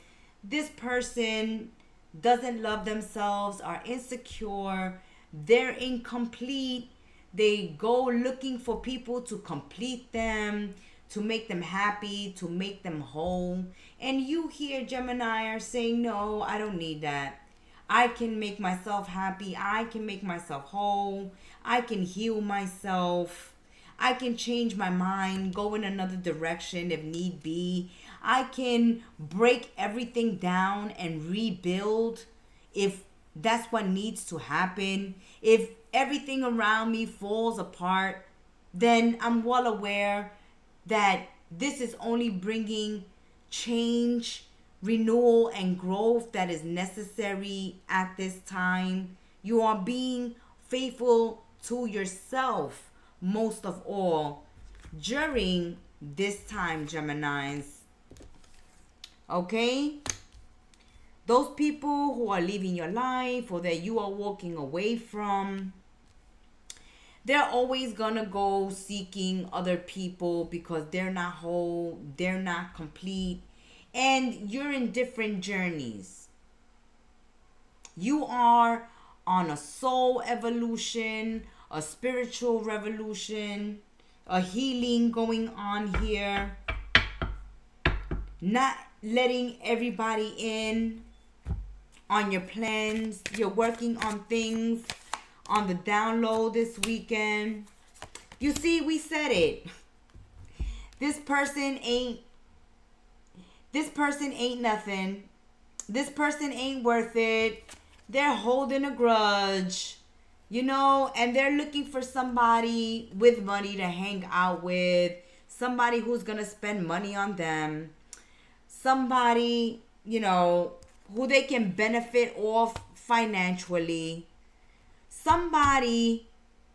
This person doesn't love themselves, are insecure, they're incomplete. They go looking for people to complete them, to make them happy, to make them whole. And you here, Gemini, are saying, no, I don't need that. I can make myself happy. I can make myself whole. I can heal myself. I can change my mind, go in another direction if need be. I can break everything down and rebuild if that's what needs to happen. If everything around me falls apart, then I'm well aware that this is only bringing change, renewal, and growth that is necessary at this time. You are being faithful to yourself most of all during this time, Geminis. Okay? Those people who are leaving your life or that you are walking away from, they're always gonna go seeking other people because they're not whole, they're not complete, and you're in different journeys. You are on a soul evolution, a spiritual revolution, a healing going on here. Not letting everybody in on your plans. You're working on things on the download this weekend. You see, we said it. This person ain't nothing. This person ain't worth it. They're holding a grudge, you know, and they're looking for somebody with money to hang out with, somebody who's gonna spend money on them, somebody, you know, who they can benefit off financially. Somebody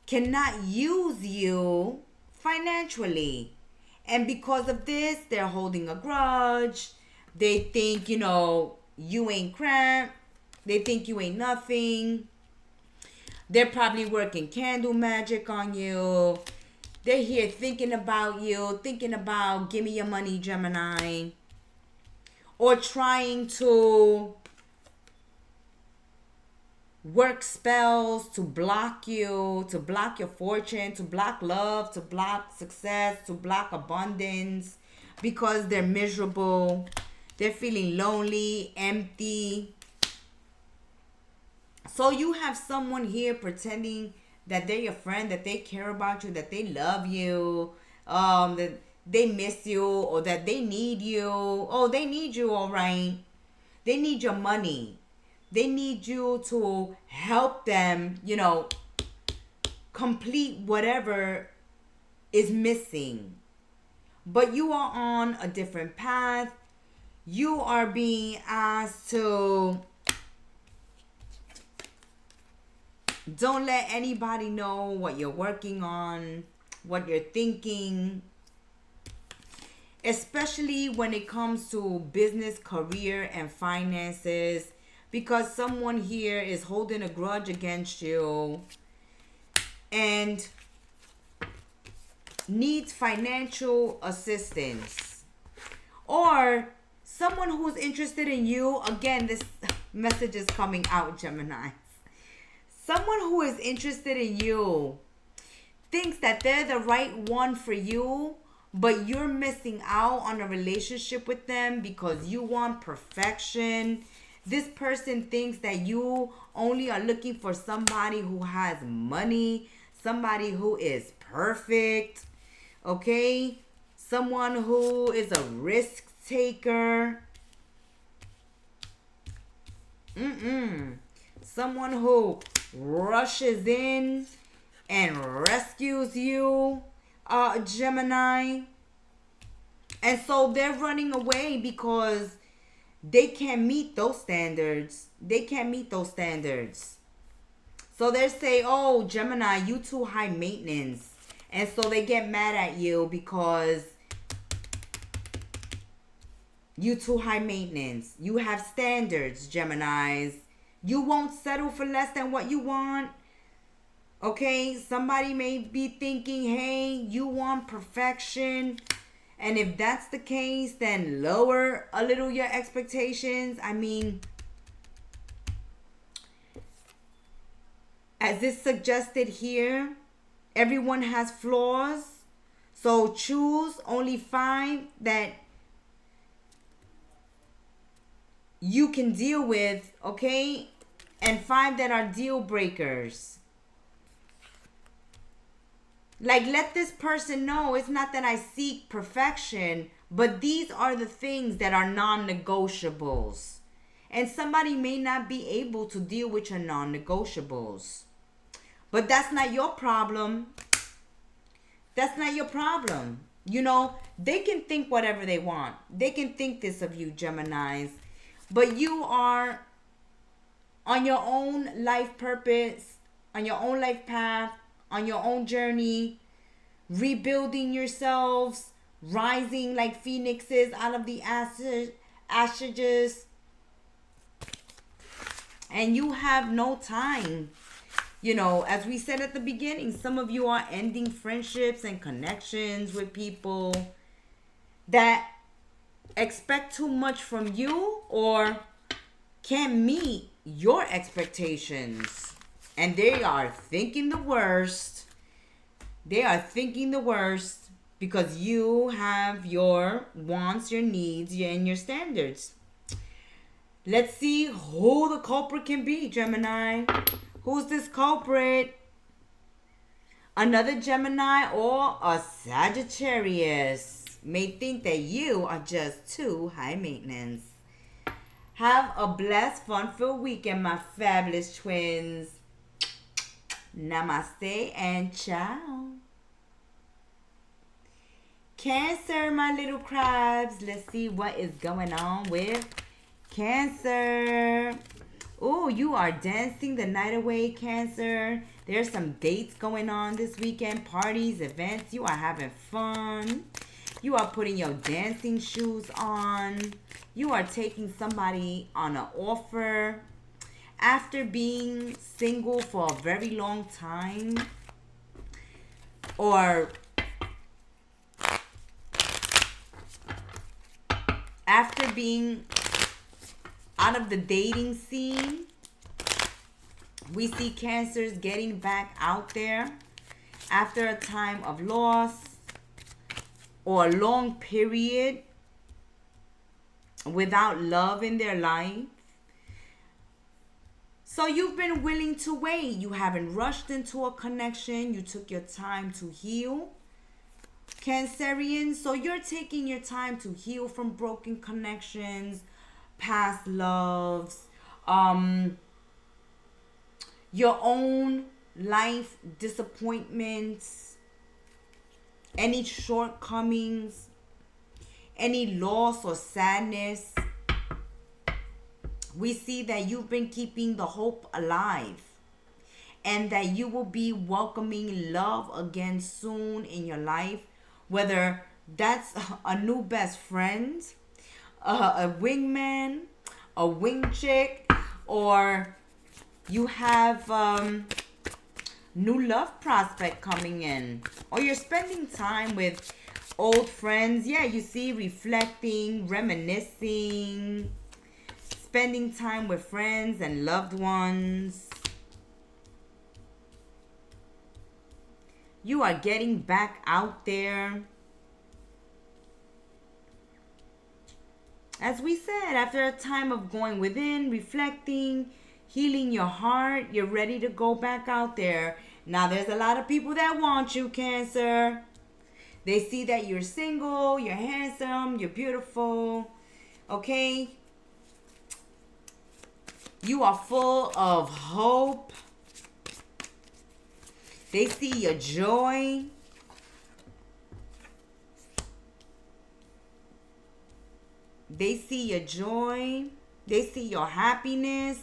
cannot use you financially. And because of this, they're holding a grudge. They think, you know, you ain't crap. They think you ain't nothing. They're probably working candle magic on you. They're here thinking about you, thinking about give me your money, Gemini. Or trying to work spells to block you, to block your fortune, to block love, to block success, to block abundance because they're miserable. They're feeling lonely, empty. So you have someone here pretending that they're your friend, that they care about you, that they love you, that they miss you, or that they need you. Oh, they need you, all right. They need your money. They need you to help them, you know, complete whatever is missing. But you are on a different path. You are being asked to don't let anybody know what you're working on, what you're thinking, especially when it comes to business, career, and finances, because someone here is holding a grudge against you and needs financial assistance. Or someone who's interested in you. Again, this message is coming out, Gemini. Someone who is interested in you thinks that they're the right one for you, but you're missing out on a relationship with them because you want perfection. This person thinks that you only are looking for somebody who has money, somebody who is perfect, okay? Someone who is a risk taker. Someone who rushes in and rescues you, Gemini. And so they're running away because they can't meet those standards. They can't meet those standards. So they say, oh, Gemini, you too high maintenance. And so they get mad at you because You too high maintenance. You have standards, Geminis. You won't settle for less than what you want. Okay, somebody may be thinking, hey, you want perfection. And if that's the case, then lower a little your expectations. I mean, as it's suggested here, everyone has flaws. So choose only 5 that you can deal with, okay? And 5 that are deal breakers. Like, let this person know it's not that I seek perfection, but these are the things that are non-negotiables. And somebody may not be able to deal with your non-negotiables. But that's not your problem. That's not your problem. You know, they can think whatever they want. They can think this of you, Geminis. But you are on your own life purpose, on your own life path, on your own journey, rebuilding yourselves, rising like phoenixes out of the ashes. And you have no time. You know, as we said at the beginning, some of you are ending friendships and connections with people that expect too much from you or can't meet your expectations. And they are thinking the worst. They are thinking the worst because you have your wants, your needs, and your standards. Let's see who the culprit can be, Gemini. Who's this culprit? Another Gemini or a Sagittarius may think that you are just too high maintenance. Have a blessed, fun-filled weekend, my fabulous twins. Namaste and ciao. Cancer, my little crabs. Let's see what is going on with Cancer. Oh, you are dancing the night away, Cancer. There's some dates going on this weekend. Parties, events. You are having fun. You are putting your dancing shoes on. You are taking somebody on an offer. After being single for a very long time, or after being out of the dating scene, we see Cancers getting back out there after a time of loss or a long period without love in their life. So you've been willing to wait. You haven't rushed into a connection. You took your time to heal, Cancerian. So you're taking your time to heal from broken connections, past loves, your own life disappointments, any shortcomings, any loss or sadness. We see that you've been keeping the hope alive and that you will be welcoming love again soon in your life, whether that's a new best friend, a wingman, a wing chick, or you have new love prospect coming in, or you're spending time with old friends. Yeah, you see, reflecting, reminiscing, spending time with friends and loved ones. You are getting back out there. As we said, after a time of going within, reflecting, healing your heart, you're ready to go back out there. Now, there's a lot of people that want you, Cancer. They see that you're single, you're handsome, you're beautiful, okay? You are full of hope. They see your joy. They see your joy. They see your happiness.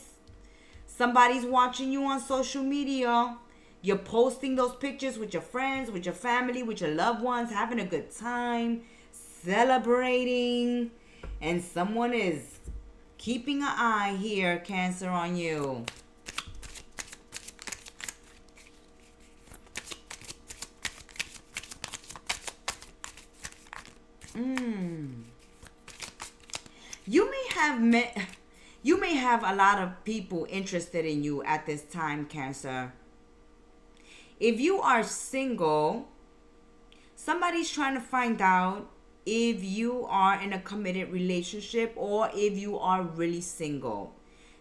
Somebody's watching you on social media. You're posting those pictures with your friends, with your family, with your loved ones, having a good time, celebrating. And someone is keeping an eye here, Cancer, on you. You may have a lot of people interested in you at this time, Cancer. If you are single, somebody's trying to find out if you are in a committed relationship or if you are really single.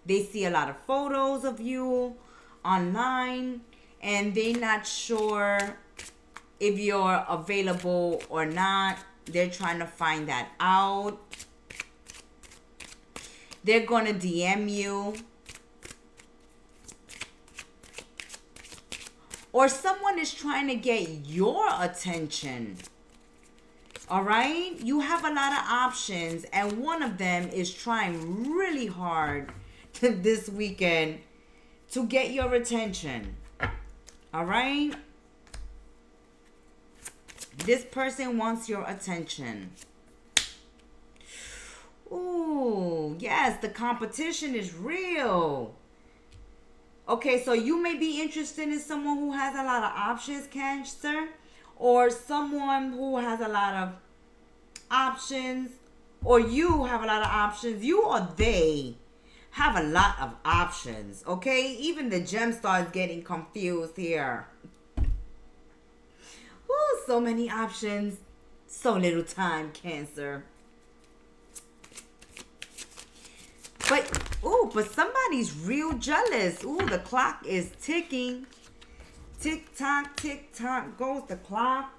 They see a lot of photos of you online and they're not sure if you're available or not. They're trying to find that out. They're going to DM you. Or someone is trying to get your attention. All right? You have a lot of options. And one of them is trying really hard this weekend to get your attention. All right? This person wants your attention. Ooh, yes, the competition is real. Okay, so you may be interested in someone who has a lot of options, Cancer, or someone who has a lot of options, or you have a lot of options. You or they have a lot of options, okay? Even the Gemstar is getting confused here. Ooh, so many options, so little time, Cancer. But somebody's real jealous. Ooh, the clock is ticking. Tick tock goes the clock.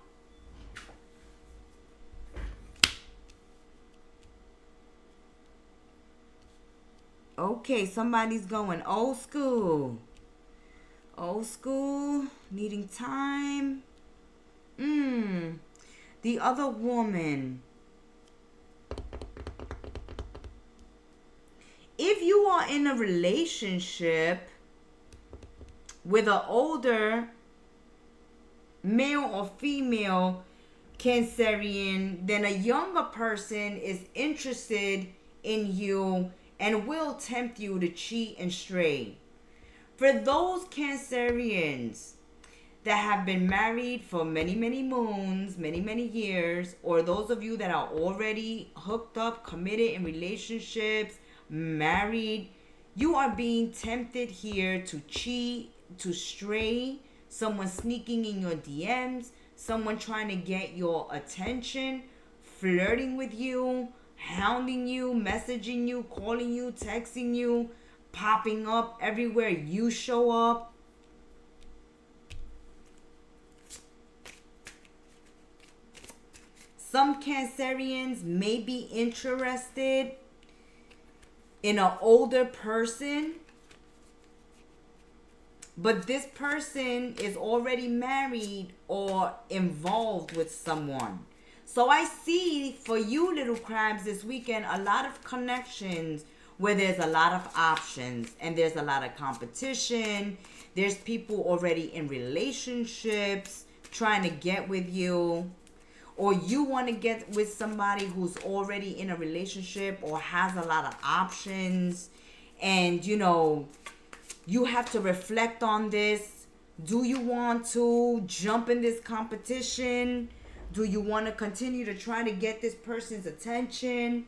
Okay, somebody's going old school. Old school, needing time. The other woman. If you are in a relationship with an older male or female Cancerian, then a younger person is interested in you and will tempt you to cheat and stray. For those Cancerians that have been married for many, many moons, many, many years, or those of you that are already hooked up, committed in relationships, married, you are being tempted here to cheat, to stray, someone sneaking in your DMs, someone trying to get your attention, flirting with you, hounding you, messaging you, calling you, texting you, popping up everywhere you show up. Some Cancerians may be interested in an older person, but this person is already married or involved with someone. So I see for you little crabs this weekend a lot of connections where there's a lot of options and there's a lot of competition. There's people already in relationships trying to get with you. Or you want to get with somebody who's already in a relationship or has a lot of options. And, you know, you have to reflect on this. Do you want to jump in this competition? Do you want to continue to try to get this person's attention?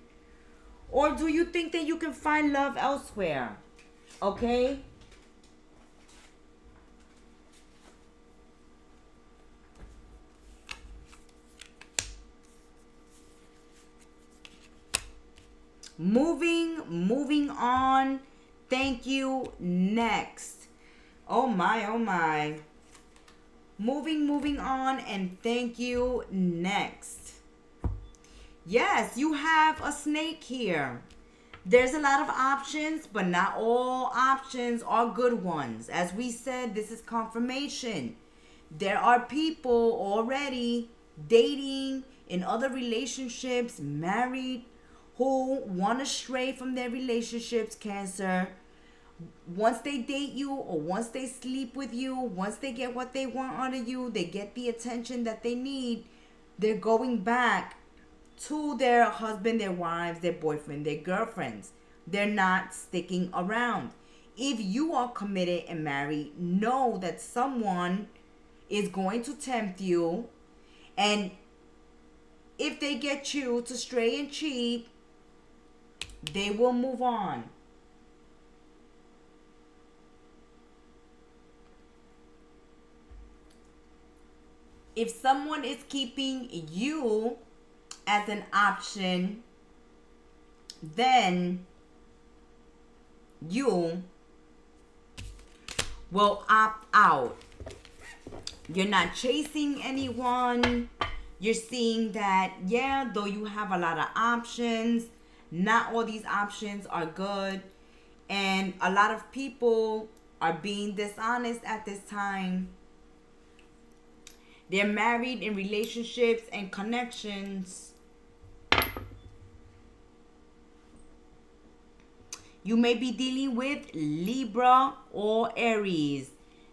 Or do you think that you can find love elsewhere? Okay? Moving on. Thank you. Next. Oh my. Moving on and thank you. Next. Yes, you have a snake here. There's a lot of options, but not all options are good ones. As we said, this is confirmation. There are people already dating, in other relationships, married, who want to stray from their relationships, Cancer. Once they date you or once they sleep with you, once they get what they want out of you, they get the attention that they need, they're going back to their husband, their wives, their boyfriend, their girlfriends. They're not sticking around. If you are committed and married, know that someone is going to tempt you, and if they get you to stray and cheat, they will move on. If someone is keeping you as an option, then you will opt out. You're not chasing anyone. You're seeing that, yeah, though you have a lot of options, not all these options are good. And a lot of people are being dishonest at this time. They're married in relationships and connections. You may be dealing with Libra or Aries.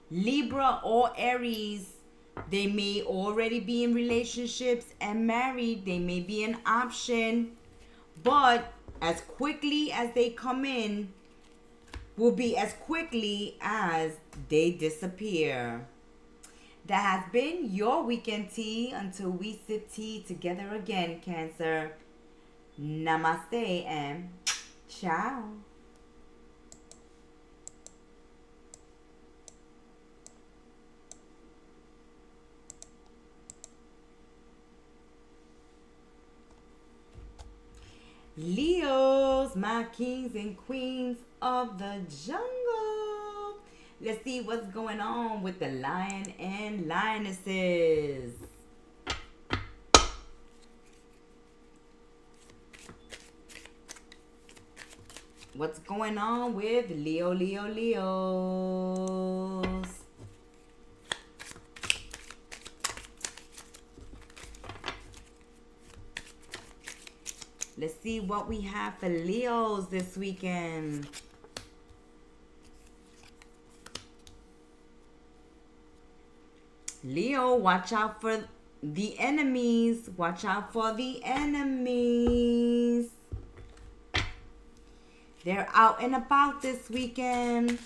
Libra or Aries, they may already be in relationships and married. They may be an option. But as quickly as they come in, will be as quickly as they disappear. That has been your weekend tea until we sip tea together again, Cancer. Namaste and ciao. Leos, my kings and queens of the jungle. Let's see what's going on with the lion and lionesses. What's going on with Leos? Let's see what we have for Leos this weekend. Leo, watch out for the enemies. Watch out for the enemies. They're out and about this weekend.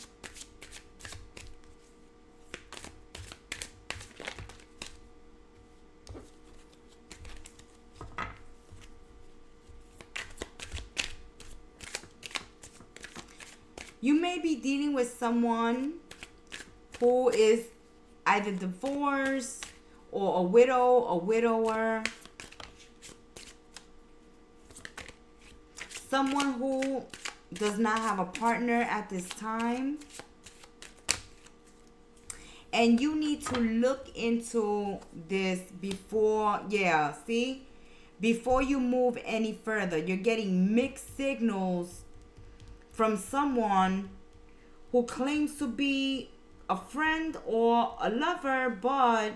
You may be dealing with someone who is either divorced or a widow, a widower. Someone who does not have a partner at this time. And you need to look into this before, before you move any further. You're getting mixed signals from someone who claims to be a friend or a lover, but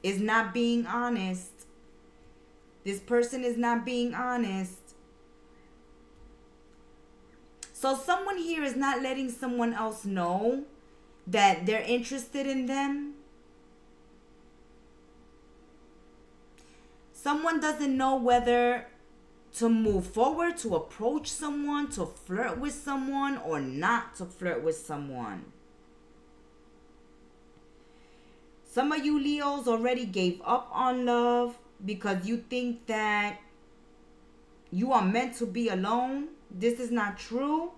is not being honest. This person is not being honest. So someone here is not letting someone else know that they're interested in them. Someone doesn't know whether to move forward, to approach someone, to flirt with someone, or not to flirt with someone. Some of you Leos already gave up on love because you think that you are meant to be alone. This is not true.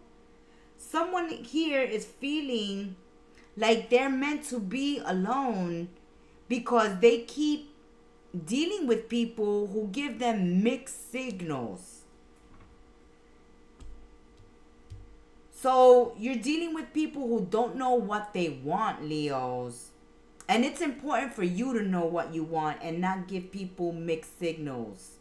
Someone here is feeling like they're meant to be alone because they keep dealing with people who give them mixed signals. So you're dealing with people who don't know what they want, Leos. And it's important for you to know what you want and not give people mixed signals.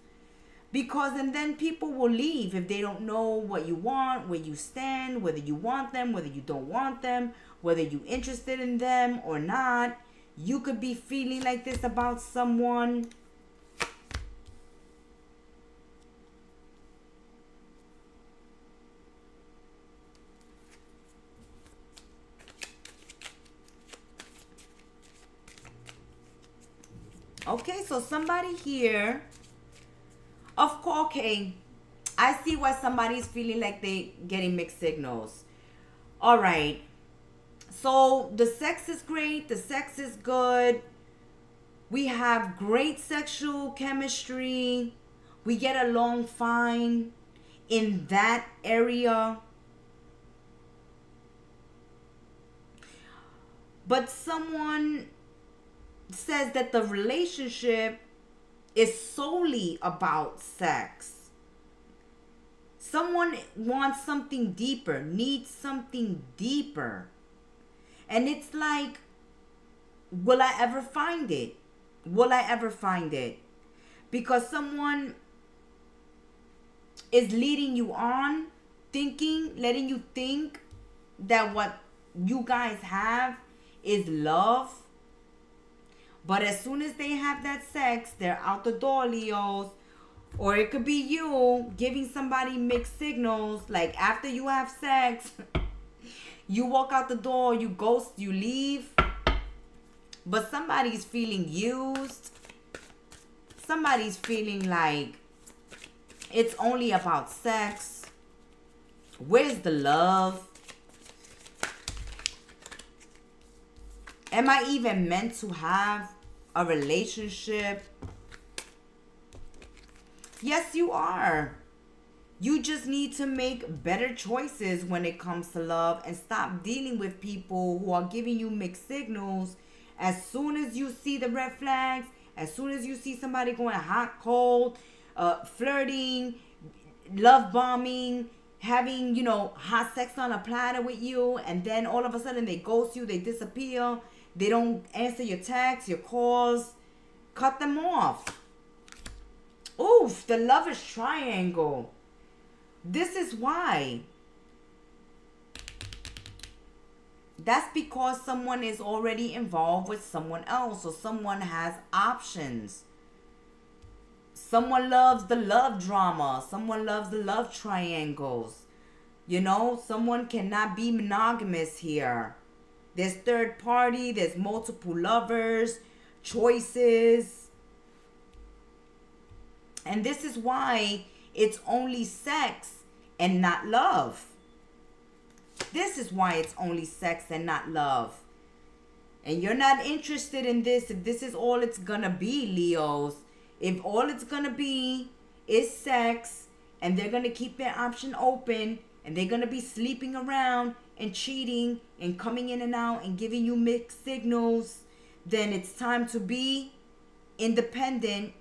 Because and then people will leave if they don't know what you want, where you stand, whether you want them, whether you don't want them, whether you're interested in them or not. You could be feeling like this about someone. Okay, so somebody here, of course, okay, I see why somebody's feeling like they getting mixed signals. All right. So the sex is great. The sex is good. We have great sexual chemistry. We get along fine in that area. But someone says that the relationship is solely about sex. Someone wants something deeper, needs something deeper. And it's like, will I ever find it? Will I ever find it? Because someone is leading you on, letting you think that what you guys have is love. But as soon as they have that sex, they're out the door, Leos. Or it could be you giving somebody mixed signals. Like after you have sex, you walk out the door, you ghost, you leave. But somebody's feeling used. Somebody's feeling like it's only about sex. Where's the love? Am I even meant to have a relationship? Yes, you are. You just need to make better choices when it comes to love and stop dealing with people who are giving you mixed signals. As soon as you see the red flags, as soon as you see somebody going hot, cold, flirting, love bombing, having, hot sex on a platter with you, and then all of a sudden they ghost you, they disappear, they don't answer your texts, your calls, cut them off. Oof, the lovers triangle. This is why. That's because someone is already involved with someone else, or someone has options. Someone loves the love drama. Someone loves the love triangles. Someone cannot be monogamous here. There's third party, there's multiple lovers, choices. And this is why it's only sex and not love. This is why it's only sex and not love. And you're not interested in this if this is all it's gonna be, Leos. If all it's gonna be is sex, and they're gonna keep their option open, and they're gonna be sleeping around and cheating and coming in and out and giving you mixed signals, then it's time to be independent.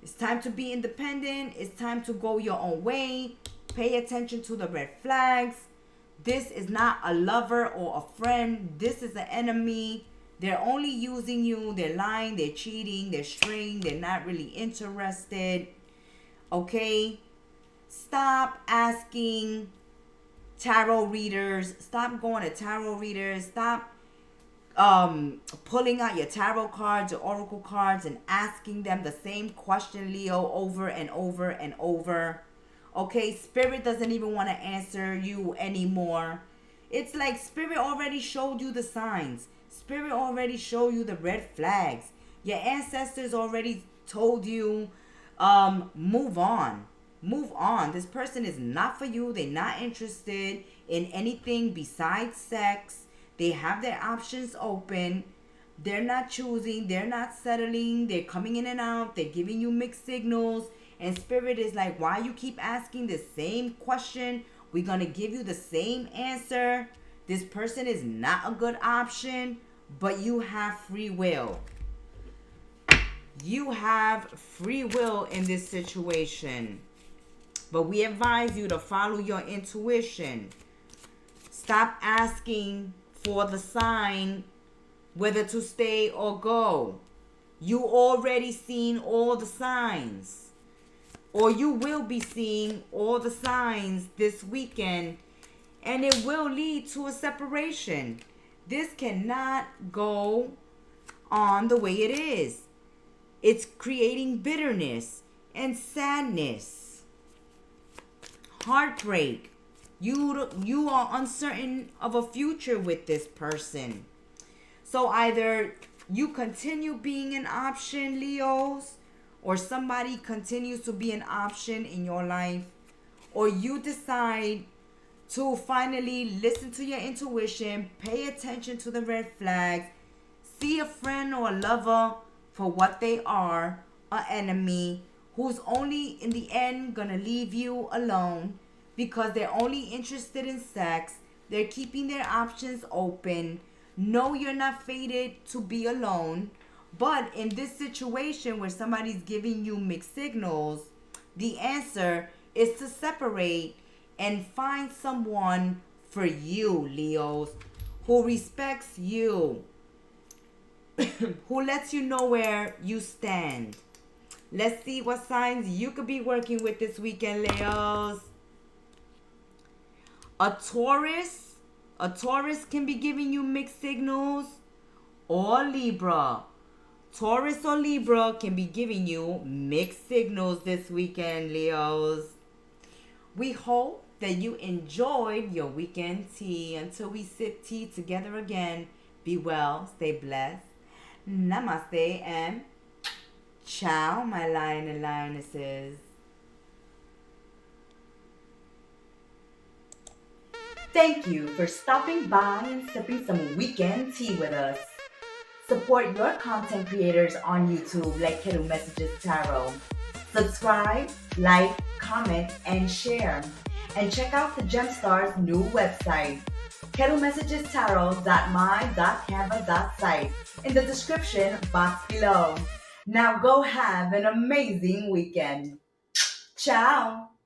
It's time to be independent. It's time to go your own way. Pay attention to the red flags. This is not a lover or a friend. This is an enemy. They're only using you. They're lying. They're cheating. They're straying. They're not really interested. Okay? Stop asking tarot readers. Stop going to tarot readers. Stop pulling out your tarot cards or oracle cards and asking them the same question, Leo, over and over and over. Okay, Spirit doesn't even want to answer you anymore. It's like Spirit already showed you the signs. Spirit already showed you the red flags. Your ancestors already told you, move on. Move on. This person is not for you. They're not interested in anything besides sex. They have their options open. They're not choosing. They're not settling. They're coming in and out. They're giving you mixed signals. And Spirit is like, why you keep asking the same question? We're going to give you the same answer. This person is not a good option, but you have free will. You have free will in this situation. But we advise you to follow your intuition. Stop asking for the sign whether to stay or go. You already seen all the signs. Or you will be seeing all the signs this weekend. And it will lead to a separation. This cannot go on the way it is. It's creating bitterness and sadness. Heartbreak. You are uncertain of a future with this person. So either you continue being an option, Leos, or somebody continues to be an option in your life, or you decide to finally listen to your intuition, pay attention to the red flags, see a friend or a lover for what they are, an enemy who's only in the end gonna leave you alone because they're only interested in sex. They're keeping their options open. No, you're not fated to be alone. But in this situation where somebody's giving you mixed signals, the answer is to separate and find someone for you, Leos, who respects you, who lets you know where you stand. Let's see what signs you could be working with this weekend, Leos. A Taurus can be giving you mixed signals, or Libra. Taurus or Libra can be giving you mixed signals this weekend, Leos. We hope that you enjoyed your weekend tea. Until we sip tea together again, be well, stay blessed. Namaste and ciao, my lion and lionesses. Thank you for stopping by and sipping some weekend tea with us. Support your content creators on YouTube like Kettle Messages Tarot. Subscribe, like, comment, and share. And check out the Gemstar's new website, kettlemessagestarot.my.canva.site, in the description box below. Now go have an amazing weekend. Ciao!